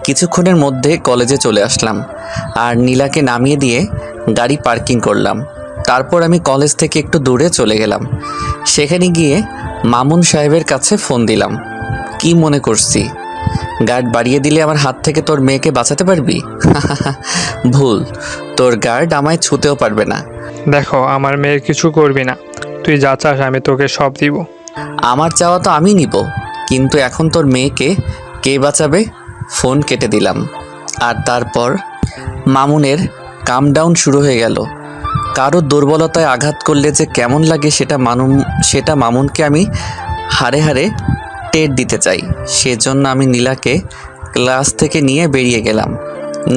কিছুক্ষণের মধ্যে কলেজে চলে আসলাম আর নীলাকে নামিয়ে দিয়ে গাড়ি পার্কিং করলাম। তারপর আমি কলেজ থেকে একটু দূরে চলে গেলাম। সেখানে গিয়ে মামুন সাহেবের কাছে ফোন দিলাম। কি মনে করছি গার্ড বাড়িয়ে দিলে আমার হাত থেকে তোর মেয়েকে বাঁচাতে পারবি? ভুল, তোর গার্ড আমায় ছুঁতেও পারবে না। দেখো, আমার মেয়ের কিছু করবি না। তুই যা চাস আমি তোকে সব দিব। আমার চাওয়া তো আমি নিব, কিন্তু এখন তোর মেয়েকে কে বাঁচাবে? ফোন কেটে দিলাম। আর তারপর মামুনের কাম ডাউন শুরু হয়ে গেল। কারো দুর্বলতায় আঘাত করলে যে কেমন লাগে সেটা মামুনকে আমি হাড়ে হাড়ে টের দিতে চাই। সেজন্য আমি নীলাকে ক্লাস থেকে নিয়ে বেরিয়ে গেলাম।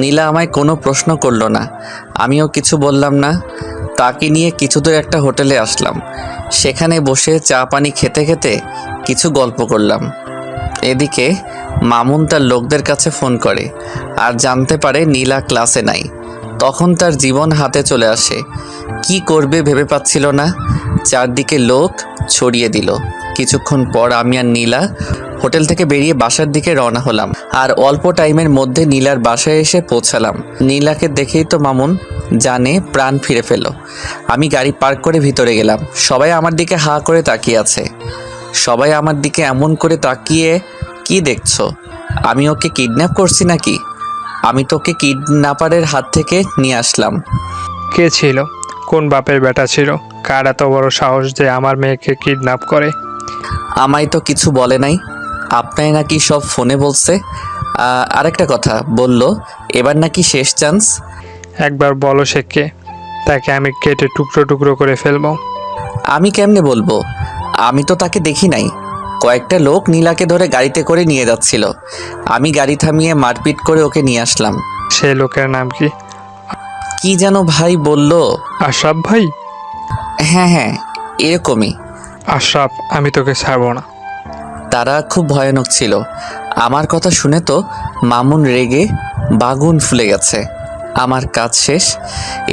নীলা আমায় কোনো প্রশ্ন করলো না, আমিও কিছু বললাম না। তাকে নিয়ে কিছু দূর একটা হোটেলে আসলাম। সেখানে বসে চা পানি খেতে খেতে কিছু গল্প করলাম। এদিকে মামুন তার লোকদের কাছে ফোন করে আর জানতে পারে নীলা ক্লাসে নাই। তখন তার জীবন হাতে চলে আসে। কি করবে ভেবে পাচ্ছিল না। চারদিকে লোক ছড়িয়ে দিল। কিছুক্ষণ পর আমি আর নীলা হোটেল থেকে বেরিয়ে বাসার দিকে রওনা হলাম। আর অল্প টাইমের মধ্যে নীলার বাসায় এসে পৌঁছালাম। নীলাকে দেখেই তো মামুন জানে প্রাণ ফিরে পেল। আমি গাড়ি পার্ক করে ভিতরে গেলাম। সবাই আমার দিকে হা করে তাকিয়ে আছে। সবাই আমার দিকে এমন করে তাকিয়ে, কি দেখছো? আমি ওকে কিডন্যাপ করছি নাকি? আমি তোকে কিডন্যাপারের হাত থেকে নিয়ে আসলাম। কে ছিল? কোন বাপের বেটা ছিল? কার এত বড় সাহস যে আমার মেয়েকে কিডন্যাপ করে? আমায় তো কিছু বলে নাই। আপনাই নাকি সব ফোনে বলছে। আরেকটা কথা বলল, এবার নাকি শেষ চান্স। একবার বলো সে কে, তাকে আমি কেটে টুকরো টুকরো করে ফেলবো। আমি কেমনে বলবো? আমি তো তাকে দেখি নাই। কয়েকটা লোক নীলাকে ধরে গাড়িতে করে নিয়ে যাচ্ছিল। আমি গাড়ি থামিয়ে মারপিট করে ওকে নিয়ে আসলাম। সে লোকের নাম কি? কি যেন ভাই বলল। আশরাফ ভাই? হ্যাঁ হ্যাঁ, এরকমই। আশরাফ, আমি তোকে ছাড়বো না। তারা খুব ভয়ানক ছিল। আমার কথা শুনে তো মামুন রেগে বাগুন ফুলে গেছে। আমার কাজ শেষ।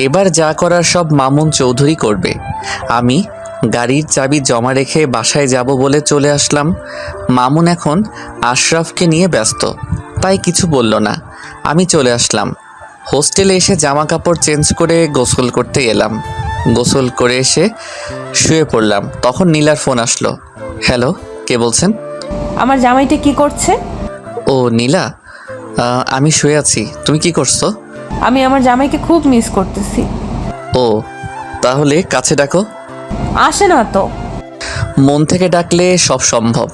এবার যা করার সব মামুন চৌধুরী করবে। আমি গাড়ির চাবি জমা রেখে বাসায় যাব বলে চলে আসলাম। মামুন এখন আশরাফকে নিয়ে ব্যস্ত, তাই কিছু বলল না। আমি চলে আসলাম। হোস্টেলে এসে জামা কাপড় চেঞ্জ করে গোসল করতে এলাম। গোসল করে এসে শুয়ে পড়লাম। তখন নীলার ফোন আসলো। হ্যালো, কে বলছেন? আমার জামাইটা কি করছে? ও নীলা, আমি শুয়ে আছি। তুমি কি করছো? আমি আমার জামাইকে খুব মিস করতেছি। ও, তাহলে কাছে ডাকো। আসে না তো। মন থেকে ডাকলে সব সম্ভব।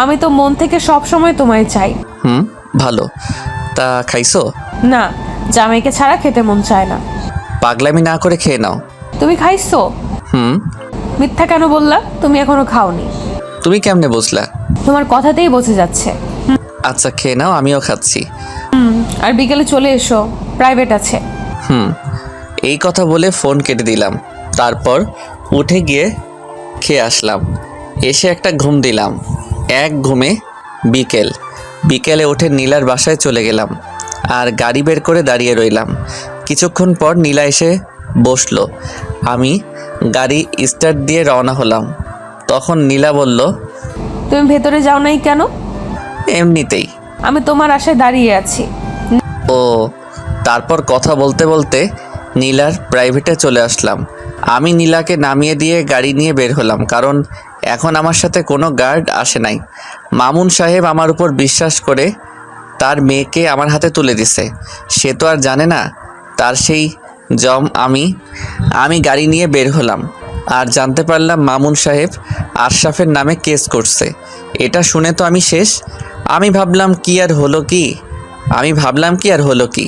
আমি তো মন থেকে সব সময় তোমায় চাই। ভালো। তা খাইছো? না, জামাইকে ছাড়া খেতে মন চায় না। পাগলামি না করে খেয়ে নাও। তুমি খাইছো? মিথ্যা কেন বললা? তুমি এখনো খাওনি। তুমি কেমনে বুঝলা? তোমার কথাতেই বোঝা যাচ্ছে। আচ্ছা খেয়ে নাও, আমিও খাচ্ছি। আর বিকেলে চলে এসো, প্রাইভেট আছে। এই কথা বলে ফোন কেটে দিলাম। তারপর উঠে গিয়ে খেয়ে আসলাম। এসে একটা ঘুম দিলাম। এক ঘুমে বিকেলে উঠে নীলার বাসায় চলে গেলাম আর গাড়ি বের করে দাঁড়িয়ে রইলাম। কিছুক্ষণ পর নীলা এসে বসলো। আমি গাড়ি স্টার্ট দিয়ে রওনা হলাম। তখন নীলা বলল, তুমি ভেতরে যাও নাই কেন? এমনিতেই। আমি তোমার আশায় দাঁড়িয়ে আছি। ও, তারপর কথা বলতে বলতে নীলার প্রাইভেটে চলে আসলাম। আমি নীলাকে নামিয়ে দিয়ে গাড়ি নিয়ে বের হলাম, কারণ এখন আমার সাথে কোনো গার্ড আসে নাই। মামুন সাহেব আমার উপর বিশ্বাস করে তার মেয়েকে আমার হাতে তুলে দিছে। সে তো আর জানে না তার সেই জম। আমি গাড়ি নিয়ে বের হলাম আর জানতে পারলাম মামুন সাহেব আশরাফের নামে কেস করছে। এটা শুনে তো আমি শেষ। আমি ভাবলাম কি আর হলো কি।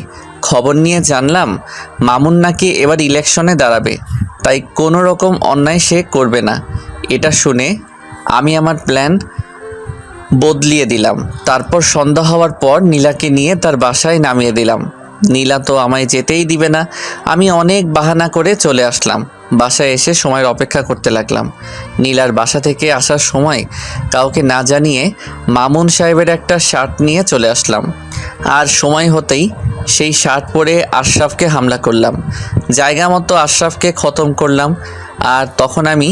খবর নিয়ে জানলাম মামুন নাকি এবার ইলেকশনে দাঁড়াবে, তাই কোনো রকম অন্যায় সে করবে না। এটা শুনে আমি আমার প্ল্যান বদলিয়ে দিলাম। তারপর সন্ধ্যা হওয়ার পর নীলাকে নিয়ে তার বাসায় নামিয়ে দিলাম। নীলা তো আমায় যেতেই দিবে না। আমি অনেক বাহানা করে চলে আসলাম। বাসায় এসে সময়ের অপেক্ষা করতে লাগলাম। নীলার বাসা থেকে আসার সময় কাউকে না জানিয়ে মামুন সাহেবের একটা শার্ট নিয়ে চলে আসলাম। আর সময় হতেই সেই শার্ট পরে আশরাফকে হামলা করলাম। জায়গা মতো আশরাফকে খতম করলাম। আর তখন আমি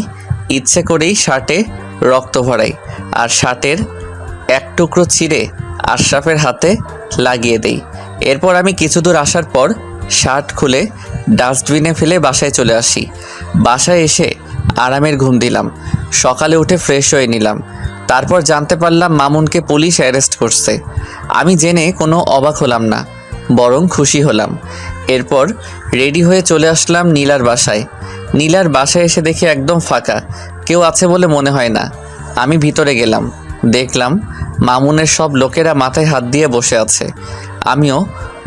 ইচ্ছে করেই শার্টে রক্ত ভরাই আর শার্টের এক টুকরো ছিঁড়ে আশরাফের হাতে লাগিয়ে দেই। এরপর আমি কিছু দূর আসার পর শার্ট খুলে ডাস্টবিনে ফেলে বাসায় চলে আসি। বাসায় এসে আরামের ঘুম দিলাম। সকালে উঠে ফ্রেশ হয়ে নিলাম। তারপর জানতে পারলাম মামুনকে পুলিশ অ্যারেস্ট করছে। আমি জেনে কোনো অবাক হলাম না, বরং খুশি হলাম। এরপর রেডি হয়ে চলে আসলাম নীলার বাসায়। নীলার বাসায় এসে দেখি একদম ফাঁকা, কেউ আছে বলে মনে হয় না। আমি ভিতরে গেলাম, দেখলাম মামুনের সব লোকেরা মাথায় হাত দিয়ে বসে আছে। আমিও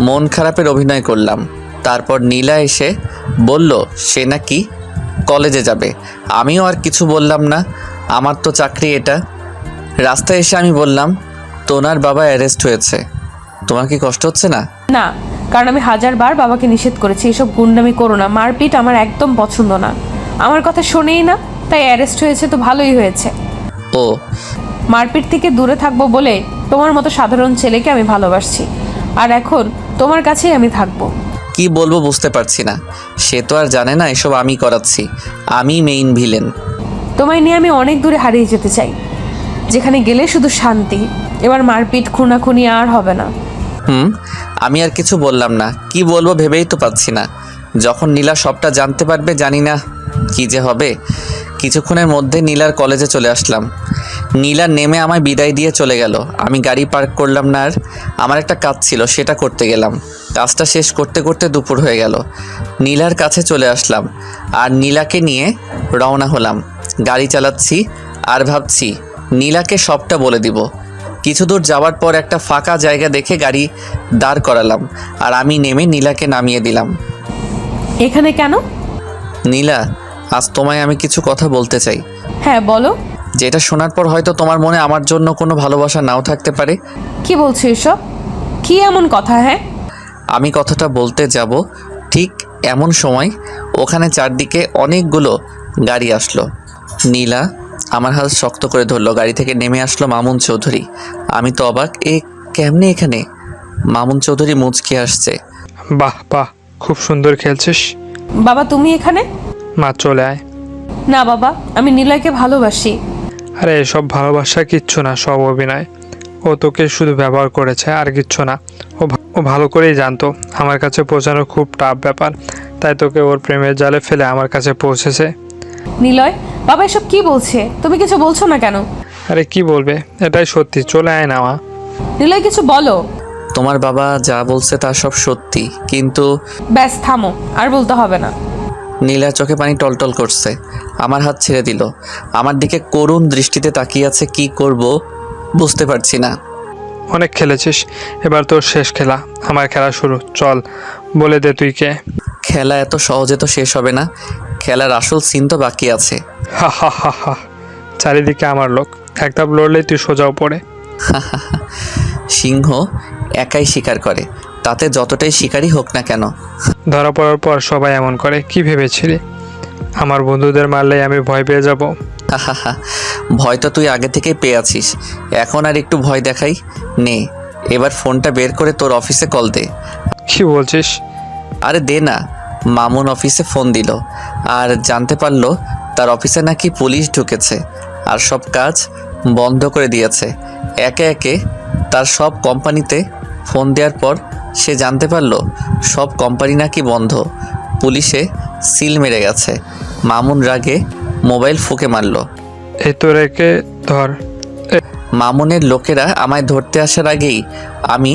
মন খারাপের অভিনয় করলাম। তারপর নীলা এসে বলল সে নাকি কলেজে যাবে। আমিও আর কিছু বললাম না, আমার তো চাকরি এটা। রাস্তায় এসে আমি বললাম তোনার বাবা অ্যারেস্ট হয়েছে, তোমার কি কষ্ট হচ্ছে না? না, কারণ আমি হাজারবার বাবাকে নিষেধ করেছি এসব গুন্ডামি করো না, মারপিট আমার একদম পছন্দ না। আমার কথা শোনেই না, তাই অ্যারেস্ট হয়েছে তো ভালোই হয়েছে। ও, মারপিট থেকে দূরে থাকবো বলে তোমার মতো সাধারণ ছেলেকে আমি ভালোবাসছি, আর এখন তোমার কাছেই আমি থাকবো। কি বলবো বুঝতে পারছি না। সে তো আর জানে না এসব আমি করাচ্ছি, আমি মেইন ভিলেন। তোমায় নিয়ে আমি অনেক দূরে হারিয়ে যেতে চাই, যেখানে গেলে শুধু শান্তি। এবার মারপিট খুনাখুনি আর হবে না। আমি আর কিছু বললাম না, কি বলবো ভেবেই তো পাচ্ছি না। যখন নীলা সবটা জানতে পারবে জানি না কি যে হবে। কিছুক্ষণের মধ্যে নীলার কলেজে চলে আসলাম। নীলা নেমে আমায় বিদায় দিয়ে চলে গেল। আমি গাড়ি পার্ক করলাম না, আর আমার একটা কাজ ছিল সেটা করতে গেলাম। কাজটা শেষ করতে করতে দুপুর হয়ে গেল। নীলার কাছে চলে আসলাম আর নীলাকে নিয়ে রওনা হলাম। গাড়ি চালাচ্ছি আর ভাবছি নীলাকে সবটা বলে দিব। কিছু দূর যাওয়ার পর একটা ফাঁকা জায়গা দেখে গাড়ি দাঁড় করালাম আর আমি নেমে নীলাকে নামিয়ে দিলাম। এখানে কেন? নীলা, আজ তোমায় আমি কিছু কথা বলতে চাই। হ্যাঁ বলো। যেটা শোনার পর হয়তো তোমার মনে আমার জন্য কোনো ভালোবাসা নাও থাকতে পারে। কি বলছো এসব? কি এমন কথা? হ্যাঁ, আমি কথাটা বলতে যাব ঠিক এমন সময় ওখানে চারদিকে অনেকগুলো গাড়ি আসলো। নীলা আমার হাত শক্ত করে ধরলো। গাড়ি থেকে নেমে আসলো মামুন চৌধুরী। আমি তো অবাক, এ কেমনে এখানে? মামুন চৌধুরী মুচকি আসছে। বাহ বাহ, খুব সুন্দর খেলছিস। বাবা তুমি এখানে? মা চলে আয়। না বাবা, আমি নীলয়কে ভালোবাসি। আরে এসব ভালোবাসা কিচ্ছু না, সব অভিনয়। ও তোকে শুধু ব্যবহার করেছে আর কিচ্ছু না। ও ভালো করেই জানতো আমার কাছে পৌঁছানো খুব টাফ ব্যাপার, তাই তোকে ওর প্রেমের জালে ফেলে আমার কাছে পৌঁছেছে। নীলয়, বাবা এসব কি বলছে? তুমি কিছু বলছো না কেন? আরে কি বলবে, এটাই সত্যি। চলে আয় না মা। নীলয় কিছু বলো। তোমার বাবা যা বলছে তা সব সত্যি, কিন্তু ব্যাস থামো, আর বলতে হবে না। নীলার চোখে পানি টলটল করছে। আমার হাত ছেড়ে দিল। আমার দিকে করুণ দৃষ্টিতে তাকিয়ে আছে। কি করব বুঝতে পারছি না। অনেক খেলেছিস, এবার তোর শেষ খেলা। আমার খেলা শুরু। চল, বলে দে তুই কে। খেলা এত সহজে তো শেষ হবে না। খেলার আসল সিন তো বাকি আছে। হা হা হা হা, চারিদিকে আমার লোক। এক ধাপ লড়লেই তুই সোজাও পড়ে। সিংহ একাই শিকার করে, তাতে যতটাই শিকারই হোক না কেন। ধরা পড়ার পর সবাই এমন করে, কি ভেবেছিলি আমার বন্ধুদের মারলেই আমি ভয় পেয়ে যাব? ভয় তো তুই আগে থেকেই পেয়ে আছিস, এখন আর একটু ভয় দেখাই। নে এবার ফোনটা বের করে তোর অফিসে কল দে। কি বলছিস? আরে দে না। মামুন অফিসে ফোন দিল আর জানতে পারলো তার অফিসে নাকি পুলিশ ঢুকেছে আর সব কাজ বন্ধ করে দিয়েছে। একে একে তার সব কোম্পানিতে ফোন দেওয়ার পর সে জানতে পারলো সব কোম্পানি নাকি বন্ধ, পুলিশে সিল মেরে গেছে। মামুন রাগে মোবাইল ফুঁকে মারলো। এই তো রেখে ধর। মামুনের লোকেরা আমায় ধরতে আসার আগেই আমি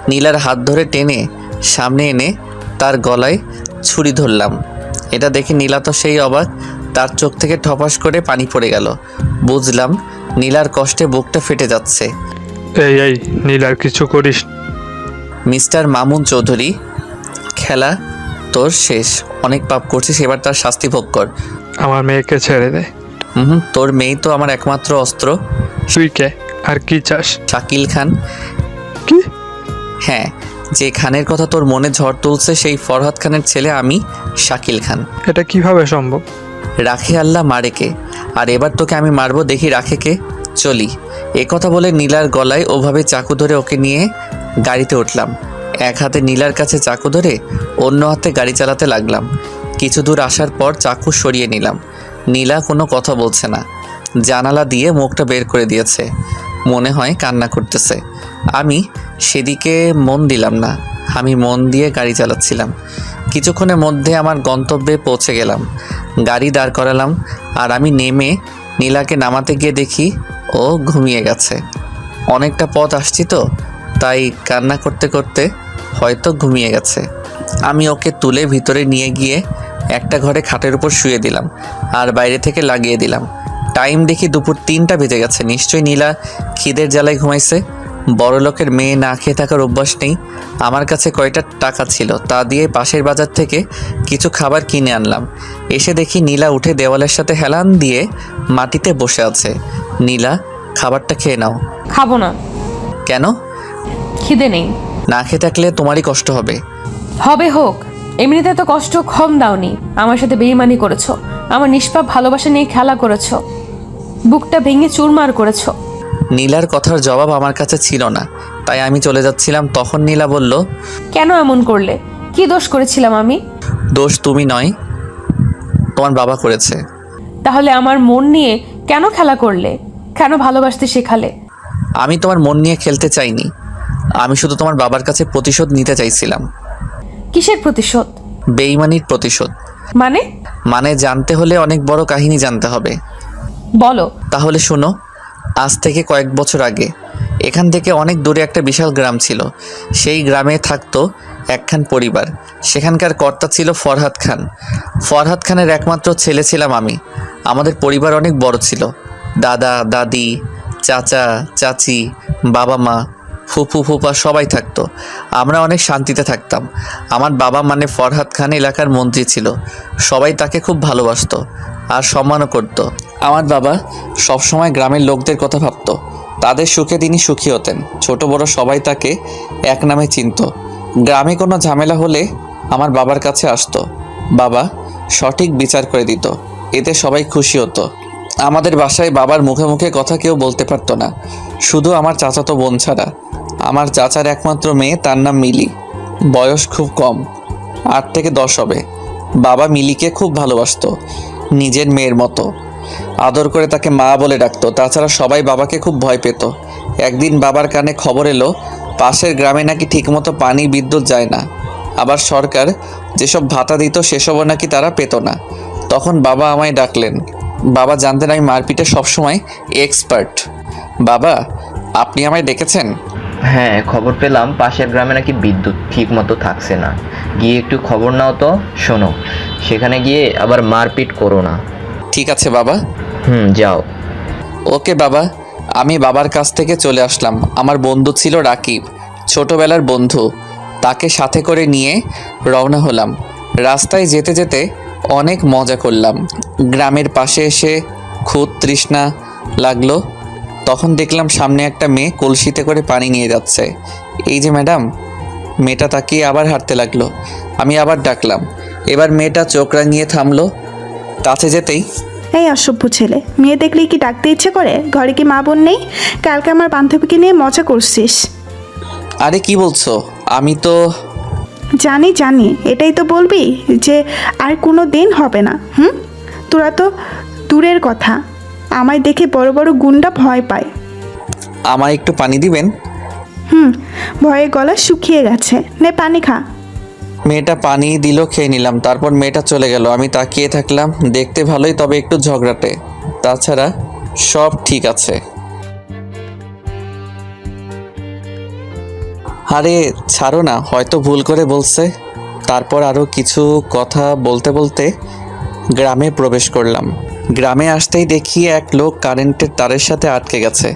নীলার হাত ধরে টেনে সামনে এনে তার গলায় ছুরি ধরলাম। এটা দেখে নীলা তো সেই অবাক, তার চোখ থেকে ঠপাস করে পানি পড়ে গেল। বুঝলাম নীলার কষ্টে বুকটা ফেটে যাচ্ছে। এই নীলার কিছু করিস। মিস্টার মামুন চৌধুরী, খেলা তোর শেষ, অনেক পাপ করছিস, এবার তার শাস্তি ভোগ কর। আমার মেয়েকে ছেড়ে দে। তোর মেয়ে তো আমার একমাত্র অস্ত্র। তুই কে আর কি চাস? শাকিল খান। কি? হ্যাঁ, যে খানের কথা তোর মনে ঝড় তুলছে সেই ফরহাদ খানের ছেলে আমি, শাকিল খান। এটা কিভাবে সম্ভব? রাখে আল্লাহ মারেকে, আর এবার তোকে আমি মারবো, দেখি রাখে কে। চলি। এ কথা বলে নীলার গলায় ওভাবে চাকু ধরে ওকে নিয়ে গাড়িতে উঠলাম। এক হাতে নীলার কাছে চাকু ধরে অন্য হাতে গাড়ি চালাতে লাগলাম। কিছু দূর আসার পর চাকু সরিয়ে নিলাম। নীলা কোনো কথা বলছে না, জানালা দিয়ে মুখটা বের করে দিয়েছে, মনে হয় কান্না করতেছে। আমি সেদিকে মন দিলাম না, আমি মন দিয়ে গাড়ি চালাচ্ছিলাম। কিছুক্ষণের মধ্যে আমার গন্তব্যে পৌঁছে গেলাম। গাড়ি দাঁড় করালাম, আর আমি নেমে নীলাকে নামাতে গিয়ে দেখি ও ঘুমিয়ে গেছে। অনেকটা পথ আসছি তো, তাই কান্না করতে করতে হয়তো ঘুমিয়ে গেছে। আমি ওকে তুলে ভিতরে নিয়ে গিয়ে একটা ঘরে খাটের উপর শুয়ে দিলাম, আর বাইরে থেকে লাগিয়ে দিলাম। টাইম দেখি দুপুর 3টা বেজে গেছে। নিশ্চয়ই নীলা খিদের জ্বালায় ঘুমাইছে। বড়লোকের মেয়ে না খেয়ে থাকার অভ্যাস নেই। আমার কাছে কয়টা টাকা ছিল, তা দিয়ে পাশের বাজার থেকে কিছু খাবার কিনে আনলাম। এসে দেখি নীলা উঠে দেওয়ালের সাথে হেলান দিয়ে মাটিতে বসে আছে। নীলা, খাবারটা খেয়ে নাও। খাবো না। কেন? খিদে নেই। না খেয়ে থাকলে তোমারই কষ্ট হবে। হবে হোক, এমনিতে তো কষ্ট কম দাওনি। আমার সাথে বেইমানি করেছো, আমার নিষ্পাপ ভালোবাসা নিয়ে খেলা করেছো, বুকটা ভেঙে চুরমার করেছো। নীলার কথার জবাব আমার কাছে ছিল না, তাই আমি চলে যাচ্ছিলাম। তখন নীলা বলল, কেন এমন করলে? কি দোষ করেছিলাম আমি? দোষ তুমি নয়, তোমার বাবা করেছে। তাহলে আমার মন নিয়ে কেন খেলা করলে? কেন ভালোবাসতে শেখালে? আমি তোমার মন নিয়ে খেলতে চাইনি, আমি শুধু তোমার বাবার কাছে প্রতিশোধ নিতে চাইছিলাম। কিসের প্রতিশোধ? বেইমানির প্রতিশোধ। মানে জানতে হলে অনেক বড় কাহিনী জানতে হবে। বলো। তাহলে শোনো। আজ থেকে কয়েক বছর আগে এখান থেকে অনেক দূরে একটা বিশাল গ্রাম ছিল। সেই গ্রামে থাকতো একখান পরিবার। সেখানকার কর্তা ছিল ফরহাদ খান। ফরহাদ খানের একমাত্র ছেলে ছিলাম আমি। আমাদের পরিবার অনেক বড় ছিল। দাদা, দাদি, চাচা, চাচি, বাবা মা, ফুফু, ফুফা সবাই থাকতো। আমরা অনেক শান্তিতে থাকতাম। আমার বাবা মানে ফরহাদ খান এলাকার মন্ত্রী ছিল। সবাই তাকে খুব ভালোবাসতো আর সম্মানও করত। আমার বাবা সবসময় গ্রামের লোকদের কথা ভাবতো, তাদের সুখে তিনি সুখী হতেন। ছোট বড় সবাই তাকে এক নামে চিনত। গ্রামে কোনো ঝামেলা হলে আমার বাবার কাছে আসতো। বাবা সঠিক বিচার করে দিত, এতে সবাই খুশি হতো। আমাদের বাসায় বাবার মুখে মুখে কথা কেউ বলতে পারতো না, শুধু আমার চাচাতো বোন ছাড়া। আমার চাচার একমাত্র মেয়ে, তার নাম মিলি। বয়স খুব কম, 8 থেকে 10 হবে। বাবা মিলিকে খুব ভালোবাসতো, নিজের মেয়ের মতো আদর করে তাকে মা বলে ডাকতো। তাছাড়া সবাই বাবাকে খুব ভয় পেত। একদিন বাবার কানে খবর এলো পাশের গ্রামে নাকি ঠিকমতো পানি বিদ্যুৎ যায় না, আবার সরকার যেসব ভাতা দিত সেসবও নাকি তারা পেত না। তখন বাবা আমায় ডাকলেন। বাবা জানতেন আমি মারপিটে সবসময় এক্সপার্ট। বাবা, আপনি আমায় ডেকেছেন? হ্যাঁ, খবর পেলাম পাশের গ্রামে নাকি বিদ্যুৎ ঠিক মতো থাকছে না। গিয়ে একটু খবর নাও তো। শোনো, সেখানে গিয়ে আবার মারপিট করো না। ঠিক আছে বাবা। যাও। ওকে বাবা। আমি বাবার কাছ থেকে চলে আসলাম। আমার বন্ধু ছিল রাকিব, ছোটবেলার বন্ধু। তাকে সাথে করে নিয়ে রওনা হলাম। রাস্তায় যেতে যেতে অনেক মজা করলাম। গ্রামের পাশে এসে খুব তৃষ্ণা লাগলো। তখন দেখলাম সামনে একটা মেয়ে কলসিতে করে পানি নিয়ে যাচ্ছে। এই যে ম্যাডাম। মেয়েটা তাকিয়ে আবার হাঁটতে লাগলো। আমি আবার ডাকলাম। এবার মেয়েটা চোখ রাঙিয়ে থামলো। কাছে যেতেই, এই অসভ্য ছেলে, মেয়ে দেখলেই কি ডাকতে ইচ্ছে করে? ঘরে কি মা বোন নেই? কালকে আমার বান্ধবীকে নিয়ে মজা করছিস। আরে কি বলছো? আমি তো জানি জানি, এটাই তো বলবি যে আর কোনো দিন হবে না? তোরা তো দূরের কথা, আমায় দেখে বড় বড় গুন্ডা ভয় পায়। আমায় একটু পানি দিবেন? ভয়ে গলা শুকিয়ে গেছে, নে পানি খা। মেয়েটা পানি দিল, খেয়ে নিলাম। তারপর মেয়েটা চলে গেল। আমি তাকিয়ে থাকলাম। দেখতে ভালোই, তবে একটু ঝগড়াটে। তাছাড়া সব ঠিক আছে। আরে ছাড়ো না, হয়তো ভুল করে বলছে। তারপর আরও কিছু কথা বলতে বলতে গ্রামে প্রবেশ করলাম। গ্রামে আসতেই দেখি এক লোক কারেন্টের তারের সাথে আটকে গেছে।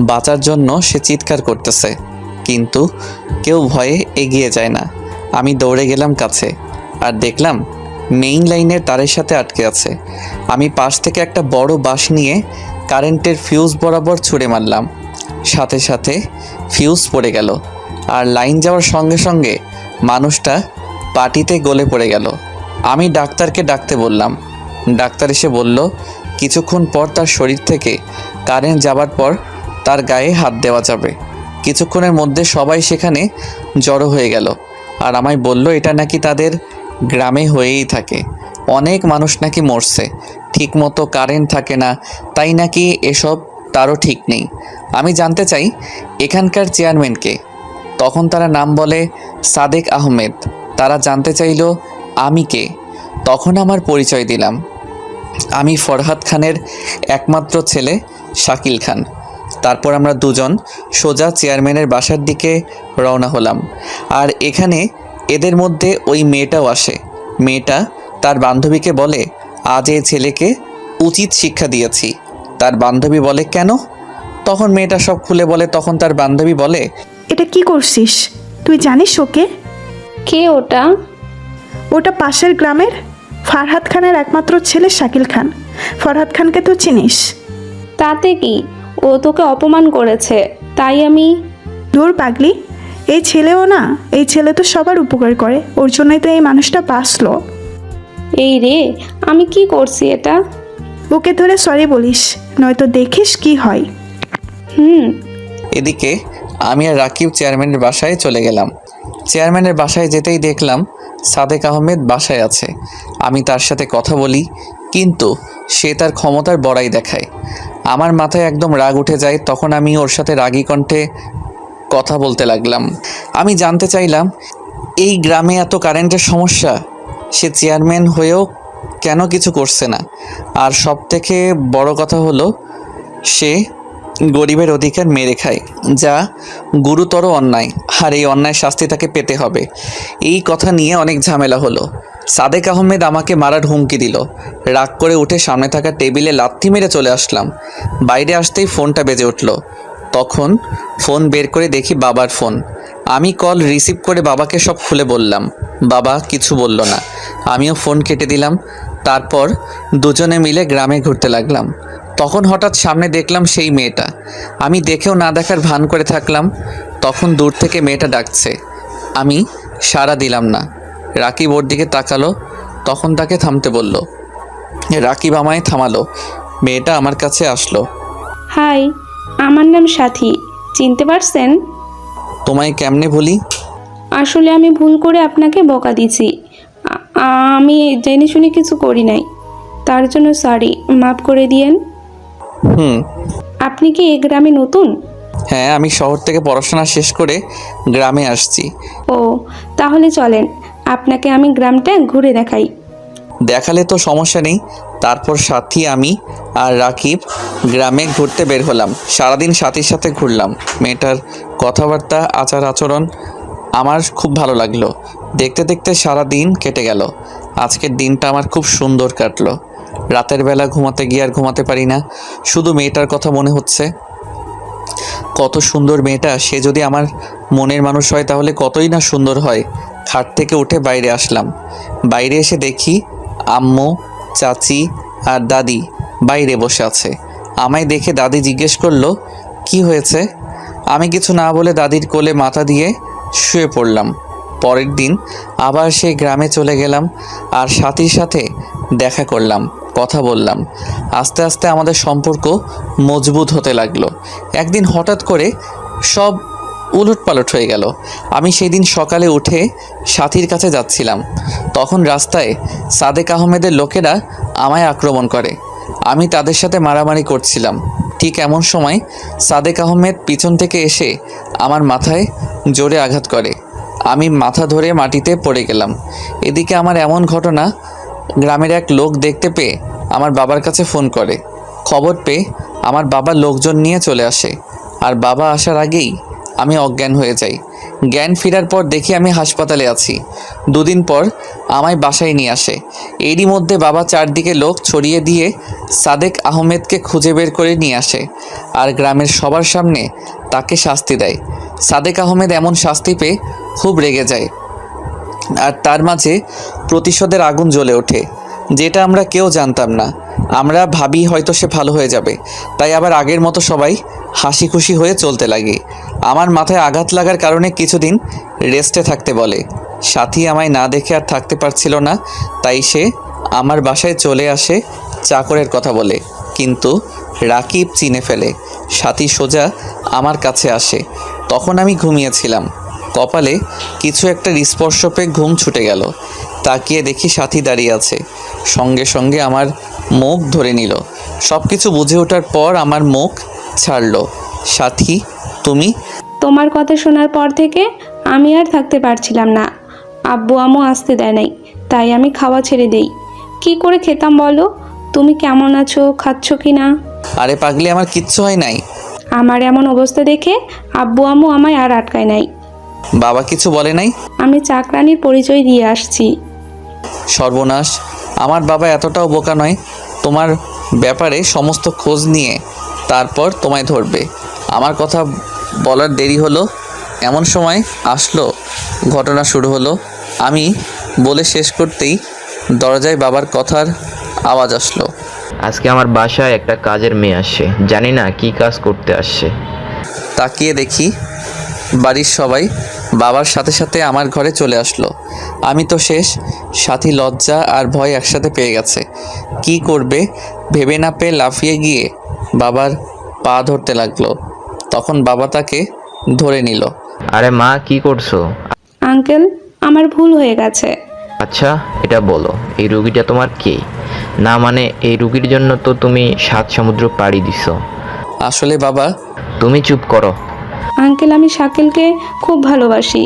বাঁচার জন্য সে চিৎকার করতেছে, কিন্তু কেউ ভয়ে এগিয়ে যায় না। আমি দৌড়ে গেলাম কাছে আর দেখলাম মেইন লাইনের তারের সাথে আটকে আছে। আমি পাশ থেকে একটা বড় বাঁশ নিয়ে কারেন্টের ফিউজ বরাবর ছুঁড়ে মারলাম। সাথে সাথে ফিউজ পড়ে গেল আর লাইন যাওয়ার সঙ্গে সঙ্গে মানুষটা পাটিতে গলে পড়ে গেল। আমি ডাক্তারকে ডাকতে বললাম। ডাক্তার এসে বলল কিছুক্ষণ পর তার শরীর থেকে কারেন্ট যাবার পর তার গায়ে হাত দেওয়া যাবে। কিছুক্ষণের মধ্যে সবাই সেখানে জড়ো হয়ে গেল আর আমায় বলল এটা নাকি তাদের গ্রামে হয়েই থাকে। অনেক মানুষ নাকি মরছে, ঠিকমতো কারেন্ট থাকে না, তাই নাকি এসব তারও ঠিক নেই। আমি জানতে চাই এখানকার চেয়ারম্যানকে। তখন তারা নাম বলে সাদেক আহমেদ। তারা জানতে চাইল আমি কে। তখন আমার পরিচয় দিলাম। আমি ফরহাদ খানের একমাত্র ছেলে শাকিল খান। তারপর আমরা দুজন সোজা চেয়ারম্যানের বাসার দিকে রওনা হলাম। আর এখানে এদের মধ্যে ওই মেয়েটাও আসে। মেয়েটা তার বান্ধবীকে বলে আজ এই ছেলেকে উচিত শিক্ষা দিয়েছি। তার বান্ধবী বলে কেন? তখন মেয়েটা সব খুলে বলে। তখন তার বান্ধবী বলে এটা কি করছিস? তুই জানিস ওকে? কে ওটা? ওটা পাশের গ্রামের ফারহাদ খানের একমাত্র ছেলে শাকিল খান। ফরহাদ খানকে তো চিনিস? তাতে কি, ও তোকে অপমান করেছে তাই আমি। দূর পাগলি, এই ছেলেও না, এই ছেলে তো সবার উপকার করে, ওর জন্যই তো এই মানুষটা বাঁচলো। এই রে, আমি কি করছি এটা? ওকে ধরে সরি বলিস, নয়তো দেখিস কি হয়। এদিকে আমি আর রাকিব চেয়ারম্যানের বাসায় চলে গেলাম। চেয়ারম্যানের বাসায় যেতেই দেখলাম সাদেক আহমেদ বাসায় আছে। আমি তার সাথে কথা বলি, কিন্তু সে তার ক্ষমতার বড়াই দেখায়। আমার মাথায় একদম রাগ উঠে যায়। তখন আমি ওর সাথে রাগী কণ্ঠে কথা বলতে লাগলাম। আমি জানতে চাইলাম এই গ্রামে এত কারেন্টের সমস্যা, সে চেয়ারম্যান হয়েও কেন কিছু করছে না। আর সব থেকে বড় কথা হলো সে গরিবের অধিকার মেরে খায়, যা গুরুতর অন্যায়। আর এই অন্যায় শাস্তি তাকে পেতে হবে। এই কথা নিয়ে অনেক ঝামেলা হলো। সাদেক আহমেদ আমাকে মারার হুমকি দিল। রাগ করে উঠে সামনে থাকা টেবিলে লাথি মেরে চলে আসলাম। বাইরে আসতেই ফোনটা বেজে উঠল। তখন ফোন বের করে দেখি বাবার ফোন। আমি কল রিসিভ করে বাবাকে সব খুলে বললাম। বাবা কিছু বলল না। আমিও ফোন কেটে দিলাম। তারপর দুজনে মিলে গ্রামে ঘুরতে লাগলাম। তখন হঠাৎ সামনে দেখলাম সেই মেয়েটা। আমি দেখেও না দেখার ভান করে থাকলাম। তখন দূর থেকে মেয়েটা ডাকছে। আমি সাড়া দিলাম না। রাকিব ওর দিকে তাকালো। তখন তাকে থামতে বলল। রাকিব আমায় থামালো। মেয়েটা আমার কাছে আসলো। হাই, আমার নাম সাথী, চিনতে পারছেন? তোমায় কেমনে বলি? আসলে আমি ভুল করে আপনাকে বকা দিছি। আমি জেনে শুনে কিছু করি নাই, তার জন্য সরি, মাফ করে দিয়েন। আপনি কি এই গ্রামে নতুন? হ্যাঁ, আমি শহর থেকে পড়াশোনা শেষ করে গ্রামে আসছি। ও, তাহলে চলেন আপনাকে আমি গ্রামটা ঘুরে দেখাই। দেখালে তো সমস্যা নেই। তারপর সাথী, আমি আর রাকিব গ্রামে ঘুরতে বের হলাম। সারাদিন সাথীর সাথে ঘুরলাম। মেয়েটার কথাবার্তা, আচার আচরণ আমার খুব ভালো লাগলো। দেখতে দেখতে সারা দিন কেটে গেল। আজকের দিনটা আমার খুব সুন্দর কাটলো। রাতের বেলা ঘুমাতে গিয়ে আর ঘুমাতে পারি না, শুধু মেয়েটার কথা মনে হচ্ছে। কত সুন্দর মেয়েটা, সে যদি আমার মনের মানুষ হয় তাহলে কতই না সুন্দর হয়। খাট থেকে উঠে বাইরে আসলাম। বাইরে এসে দেখি আম্মু, চাচি আর দাদি বাইরে বসে আছে। আমায় দেখে দাদি জিজ্ঞেস করলো কি হয়েছে। আমি কিছু না বলে দাদির কোলে মাথা দিয়ে শুয়ে পড়লাম। পরের দিন আবার সেই গ্রামে চলে গেলাম আর সাথীর সাথে দেখা করলাম, কথা বললাম। আস্তে আস্তে আমাদের সম্পর্ক মজবুত হতে লাগলো। একদিন হঠাৎ করে সব উলটপালট হয়ে গেল। আমি সেই দিন সকালে উঠে সাথীর কাছে যাচ্ছিলাম। তখন রাস্তায় সাদেক আহমেদের লোকেরা আমায় আক্রমণ করে। আমি তাদের সাথে মারামারি করছিলাম। ঠিক এমন সময় সাদেক আহমেদ পিছন থেকে এসে আমার মাথায় জোরে আঘাত করে। আমি মাথা ধরে মাটিতে পড়ে গেলাম। এদিকে আমার এমন ঘটনা গ্রামের এক লোক দেখতে পেয়ে আমার বাবার কাছে ফোন করে। খবর পেয়ে আমার বাবা লোকজন নিয়ে চলে আসে। আর বাবা আসার আগেই আমি অজ্ঞান হয়ে যাই। জ্ঞান ফেরার পর দেখি আমি হাসপাতালে আছি। দুদিন পর আমায় বাসায় নিয়ে আসে। এরই মধ্যে বাবা চারদিকে লোক ছড়িয়ে দিয়ে সাদেক আহমেদকে খুঁজে বের করে নিয়ে আসে আর গ্রামের সবার সামনে তাকে শাস্তি দেয়। সাদেক আহমেদ এমন শাস্তি পেয়ে খুব রেগে যায়। আর তার মাঝে প্রতিশোধের আগুন জ্বলে ওঠে, যেটা আমরা কেউ জানতাম না। আমরা ভাবি হয়তো সে ভালো হয়ে যাবে, তাই আবার আগের মতো সবাই হাসি খুশি হয়ে চলতে লাগে। আমার মাথায় আঘাত লাগার কারণে কিছুদিন রেস্টে থাকতে বলে। সাথী আমায় না দেখে আর থাকতে পারছিল না, তাই সে আমার বাসায় চলে আসে চাকরের কথা বলে। কিন্তু রাকিব চিনে ফেলে। সাথী সোজা আমার কাছে আসে। তখন আমি ঘুমিয়েছিলাম। কপালে কিছু একটা স্পর্শ পেয়ে ঘুম ছুটে গেল। তাকিয়ে দেখি সাথী দাঁড়িয়ে আছে, সঙ্গে সঙ্গে আমার মুখ ধরে নিল। সব কিছু বুঝে ওঠার পর আমার মুখ ছাড়লো। সাথী, তুমি? তোমার কথা শোনার পর থেকে আমি আর থাকতে পারছিলাম না। আব্বু আম্মু আসতে দেয় নাই, তাই আমি খাওয়া ছেড়ে দেই। কি করে খেতাম বলো? তুমি কেমন আছো, খাচ্ছ কি না? আরে পাগলি, আমার কিচ্ছু হয় নাই। আমার এমন অবস্থা দেখে আব্বু আম্মু আমায় আর আটকায় নাই। বাবা কিছু বলে নাই? আমি চাকরানির পরিচয় দিয়ে আসছি। সর্বনাশ, আমার বাবা এতটাও বোকা নয়। তোমার ব্যাপারে সমস্ত খোঁজ নিয়ে তারপর তোমায় ধরবে। আমার কথা বলার দেরি হলো, এমন সময় আসলো, ঘটনা শুরু হলো। আমি বলে শেষ করতেই দরজায় বাবার কথার আওয়াজ আসলো। আজকে আমার বাসায় একটা কাজের মেয়ে আসছে, জানি না কি কাজ করতে আসছে। তাকিয়ে দেখি বাড়ির সবাই বাবার সাথে সাথে আমার ঘরে চলে আসলো। আমি তো শেষ। সাথী লজ্জা আর ভয় একসাথে পেয়ে গেছে। কি করবে ভেবে না পেয়ে লাফিয়ে গিয়ে বাবার পা ধরতে লাগলো। তখন বাবা তাকে ধরে নিল। আরে মা, কি করছো? আঙ্কেল, আমার ভুল হয়ে গেছে। আচ্ছা, এটা বলো, এই রুগীটা তোমার কে? না মানে এই রুগীর জন্য তো তুমি 7 সমুদ্র পাড়ি দিছো। আসলে বাবা, তুমি চুপ করো। আঙ্কেল, আমি শাকিলকে খুব ভালোবাসি।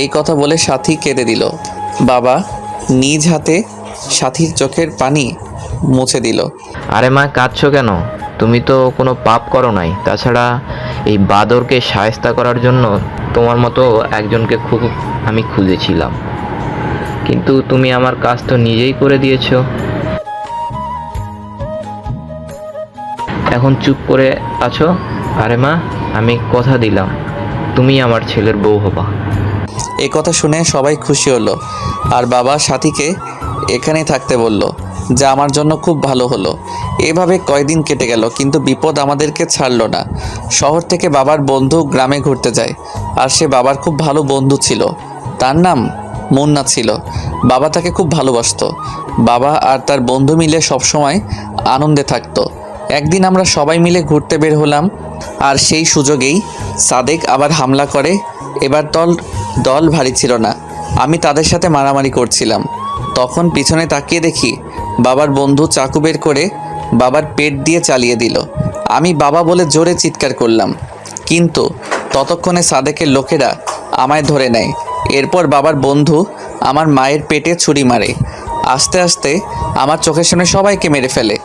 এই কথা বলে সাথী কেঁদে দিল। বাবা নিজ হাতে সাথীর চোখের পানি মুছে দিল। আরে মা, কাঁদছো কেন? তুমি তো কোনো পাপ করো নাই। তাছাড়া এই বাদরকে শায়েস্তা করার জন্য তোমার মতো একজনকে খুব আমি খুঁজেছিলাম, কিন্তু তুমি আমার কাজ তো নিজেই করে দিয়েছো। এখন চুপ করে আছো। আরে মা, আমি কথা দিলাম তুমি আমার ছেলের বউ হবা। এই কথা শুনে সবাই খুশি হলো। আর বাবা সাথীকে এখানেই থাকতে বলল, যা আমার জন্য খুব ভালো হলো। এভাবে কয়দিন কেটে গেল, কিন্তু বিপদ আমাদেরকে ছাড়লো না। শহর থেকে বাবার বন্ধু গ্রামে ঘুরতে যায়, আর সে বাবার খুব ভালো বন্ধু ছিল। তার নাম মুন্না ছিল। বাবা তাকে খুব ভালোবাসতো। বাবা আর তার বন্ধু মিলে সবসময় আনন্দে থাকতো। একদিন আমরা সবাই মিলে ঘুরতে বের হলাম, আর সেই সুযোগেই সাদেক আবার হামলা করে। এবার দল ভারী ছিল না। আমি তাদের সাথে মারামারি করছিলাম। তখন পিছনে তাকিয়ে দেখি বাবার বন্ধু চাকু বের করে বাবার পেট দিয়ে চালিয়ে দিল। আমি বাবা বলে জোরে চিৎকার করলাম, কিন্তু ততক্ষণে সাদেকের লোকেরা আমায় ধরে নেয়। এরপর বাবার বন্ধু আমার মায়ের পেটে ছুরি মারে। আস্তে আস্তে আমার চোখের সামনে সবাইকে মেরে ফেলে,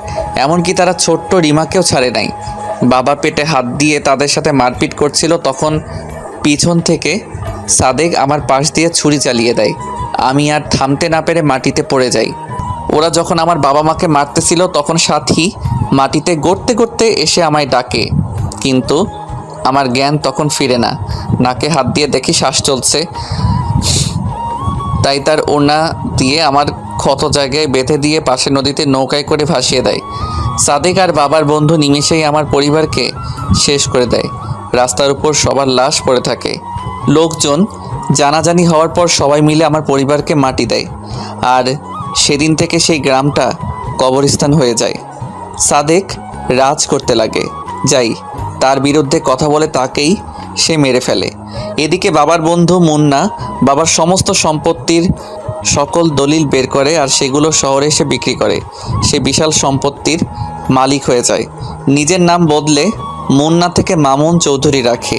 এমনকি তারা ছোট্ট রিমাকেও ছাড়ে নাই। বাবা পেটে হাত দিয়ে তাদের সাথে মারপিট করছিল, তখন পিছন থেকে সাদেক আমার পাশ দিয়ে ছুরি চালিয়ে দেয়। আমি আর থামতে না পেরে মাটিতে পড়ে যাই। ওরা যখন আমার বাবা মাকে মারতেছিল, তখন সাথী মাটিতে গড়তে গড়তে এসে আমায় ডাকে, কিন্তু আমার জ্ঞান তখন ফিরে না। নাকে হাত দিয়ে দেখি শ্বাস চলছে, তাই তার ওড়না দিয়ে আমার ক্ষত জায়গায় বেঁধে দিয়ে পাশে নদীতে নৌকায় করে ভাসিয়ে দেয়। সাদেক আর বাবার বন্ধু নিমেষেই আমার পরিবারকে শেষ করে দেয়। রাস্তার উপর সবার লাশ পড়ে থাকে। লোকজন জানাজানি হওয়ার পর সবাই মিলে আমার পরিবারকে মাটি দেয়, আর সেদিন থেকে সেই গ্রামটা কবরস্থান হয়ে যায়। সাদেক রাজ করতে লাগে। যাই তার বিরুদ্ধে কথা বলে তাকেই সে মেরে ফেলে। এদিকে বাবার বন্ধু মুন্না বাবার সমস্ত সম্পত্তির সকল দলিল বের করে, আর সেগুলো শহরে এসে বিক্রি করে। সে বিশাল সম্পত্তির মালিক হয়ে যায়। নিজের নাম বদলে মুন্না থেকে মামুন চৌধুরী রাখে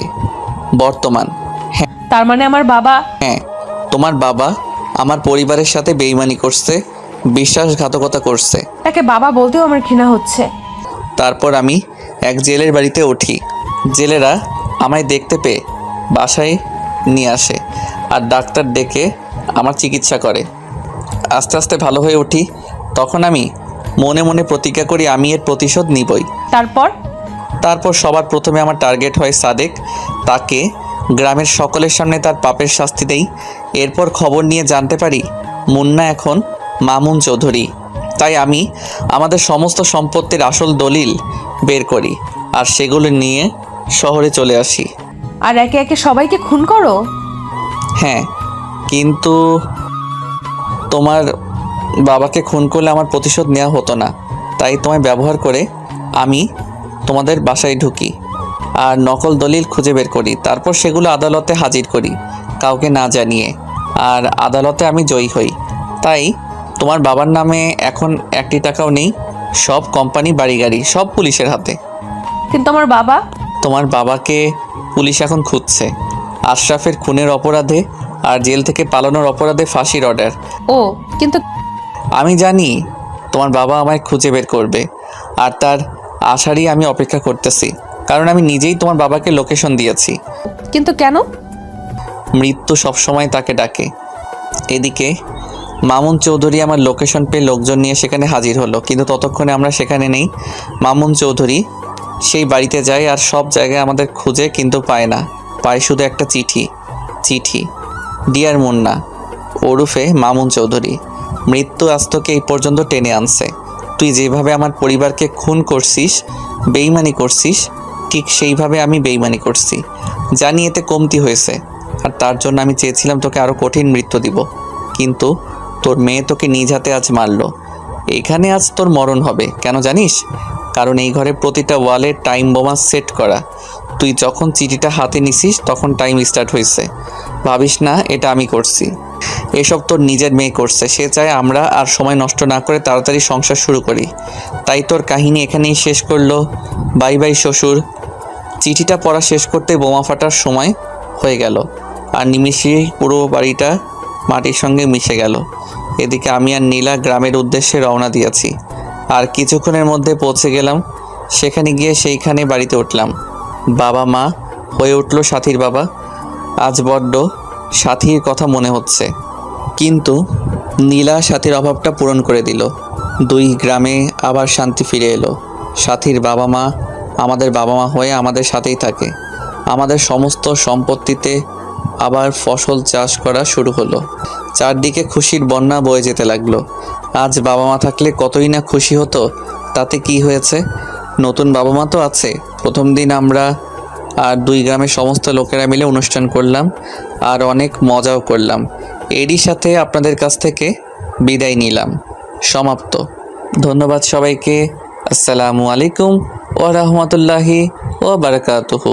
বর্তমান। তার মানে আমার বাবা? হ্যাঁ, তোমার বাবা আমার পরিবারের সাথে বেইমানি করছে, বিশ্বাসঘাতকতা করছে। তাকে বাবা বলতেও আমার ঘৃণা হচ্ছে। তারপর আমি এক জেলের বাড়িতে উঠি। জেলেরা আমায় দেখতে পেয়ে বাসায় নিয়ে আসে, আর ডাক্তার ডেকে আমার চিকিৎসা করে। আস্তে আস্তে ভালো হয়ে উঠি। তখন আমি মনে মনে প্রতিজ্ঞা করি আমি এর প্রতিশোধ নিবই। তারপর সবার প্রথমে আমার টার্গেট হয় সাদেক। তাকে গ্রামের সকলের সামনে তার পাপের শাস্তি দেই। এরপর খবর নিয়ে জানতে পারি মুন্না এখন মামুন চৌধুরী। তাই আমি আমাদের সমস্ত সম্পত্তির আসল দলিল বের করি আর সেগুলো নিয়ে শহরে চলে আসি। আর একে একে সবাইকে খুন করো? হ্যাঁ, কিন্তু তোমার বাবাকে খুন করলে আমার প্রতিশোধ নেওয়া হতো না, তাই তোমায় ব্যবহার করে আমি তোমাদের বাসায় ঢুকি আর নকল দলিল খুঁজে বের করি। তারপর সেগুলো আদালতে হাজির করি কাউকে না জানিয়ে, আর আদালতে আমি জয়ী হই। তাই তোমার বাবার নামে এখন 1 টাকাও নেই, সব কোম্পানি বাড়ি গাড়ি সব পুলিশের হাতে। কিন্তু আমার বাবা? তোমার বাবাকে পুলিশ এখন খুঁজছে আশরাফের খুনের অপরাধে আর জেল থেকে পালানোর অপরাধে ফাঁসির অর্ডার। ও, কিন্তু আমি জানি তোমার বাবা আমায় খুঁজে বের করবে, আর তার আশারই আমি অপেক্ষা করতেছি, কারণ আমি নিজেই তোমার বাবাকে লোকেশন দিয়েছি। কিন্তু কেন? মৃত্যু সবসময় তাকে ডাকে। এদিকে মামুন চৌধুরী আমার লোকেশন পেয়ে লোকজন নিয়ে সেখানে হাজির হলো, কিন্তু ততক্ষণে আমরা সেখানে নেই। মামুন চৌধুরী সেই বাড়িতে যায় আর সব জায়গায় আমাদের খুঁজে, কিন্তু পায় না। পায় শুধু একটা চিঠি। ডিয়ার মুন্না ওরফে মামুন চৌধুরী, মৃত্যু আজ তোকে এই পর্যন্ত টেনে আনছে। তুই যেভাবে আমার পরিবারকে খুন করছিস, বেইমানি করছিস, ঠিক সেইভাবে আমি বেইমানি করছি। জানি এতে কমতি হয়েছে, আর তার জন্য আমি চেয়েছিলাম তোকে আরও কঠিন মৃত্যু দিব, কিন্তু তোর মেয়ে তোকে নিজ হাতে আজ মারলো। এখানে আজ তোর মরণ হবে। কেন জানিস? কারণ এই ঘরে প্রতিটা ওয়ালে টাইম বোমা সেট করা। তুই যখন চিঠিটা হাতে নিছিস তখন টাইম স্টার্ট হয়েছে। ভাবিস না এটা আমি করছি, এসব তোর নিজের মেয়ে করছে। সে চায় আমরা আর সময় নষ্ট না করে তাড়াতাড়ি সংসার শুরু করি, তাই তোর কাহিনী এখানেই শেষ করলো। বাই বাই শ্বশুর। চিঠিটা পড়া শেষ করতে বোমা ফাটার সময় হয়ে গেল, আর নিমিষেই পুরো বাড়িটা মাটির সঙ্গে মিশে গেল। এদিকে আমি আর নীলা গ্রামের উদ্দেশ্যে রওনা দিয়েছি, আর কিছুক্ষণের মধ্যে পৌঁছে গেলাম। সেখানে গিয়ে সেইখানে বাড়িতে উঠলাম। বাবা মা হয়ে উঠল সাথীর বাবা। আজ বড্ড সাথীর কথা মনে হচ্ছে, কিন্তু নীলা সাথীর অভাবটা পূরণ করে দিল। 2 গ্রামে আবার শান্তি ফিরে এলো। সাথীর বাবা মা আমাদের বাবা মা হয়ে আমাদের সাথেই থাকে। আমাদের সমস্ত সম্পত্তিতে আবার ফসল চাষ করা শুরু হলো। চারদিকে খুশির বন্যা বয়ে যেতে লাগলো। আজ বাবা মা থাকলে কতই না খুশি হতো। তাতে কি হয়েছে, নতুন বাবা মা তো আছে। প্রথম দিন আমরা আর 2 গ্রামের সমস্ত লোকেরা মিলে অনুষ্ঠান করলাম আর অনেক মজাও করলাম। এরই সাথে আপনাদের কাছ থেকে বিদায় নিলাম। সমাপ্ত। ধন্যবাদ সবাইকে। আসসালামু আলাইকুম ওয়া রাহমাতুল্লাহি ওয়া বারাকাতুহু।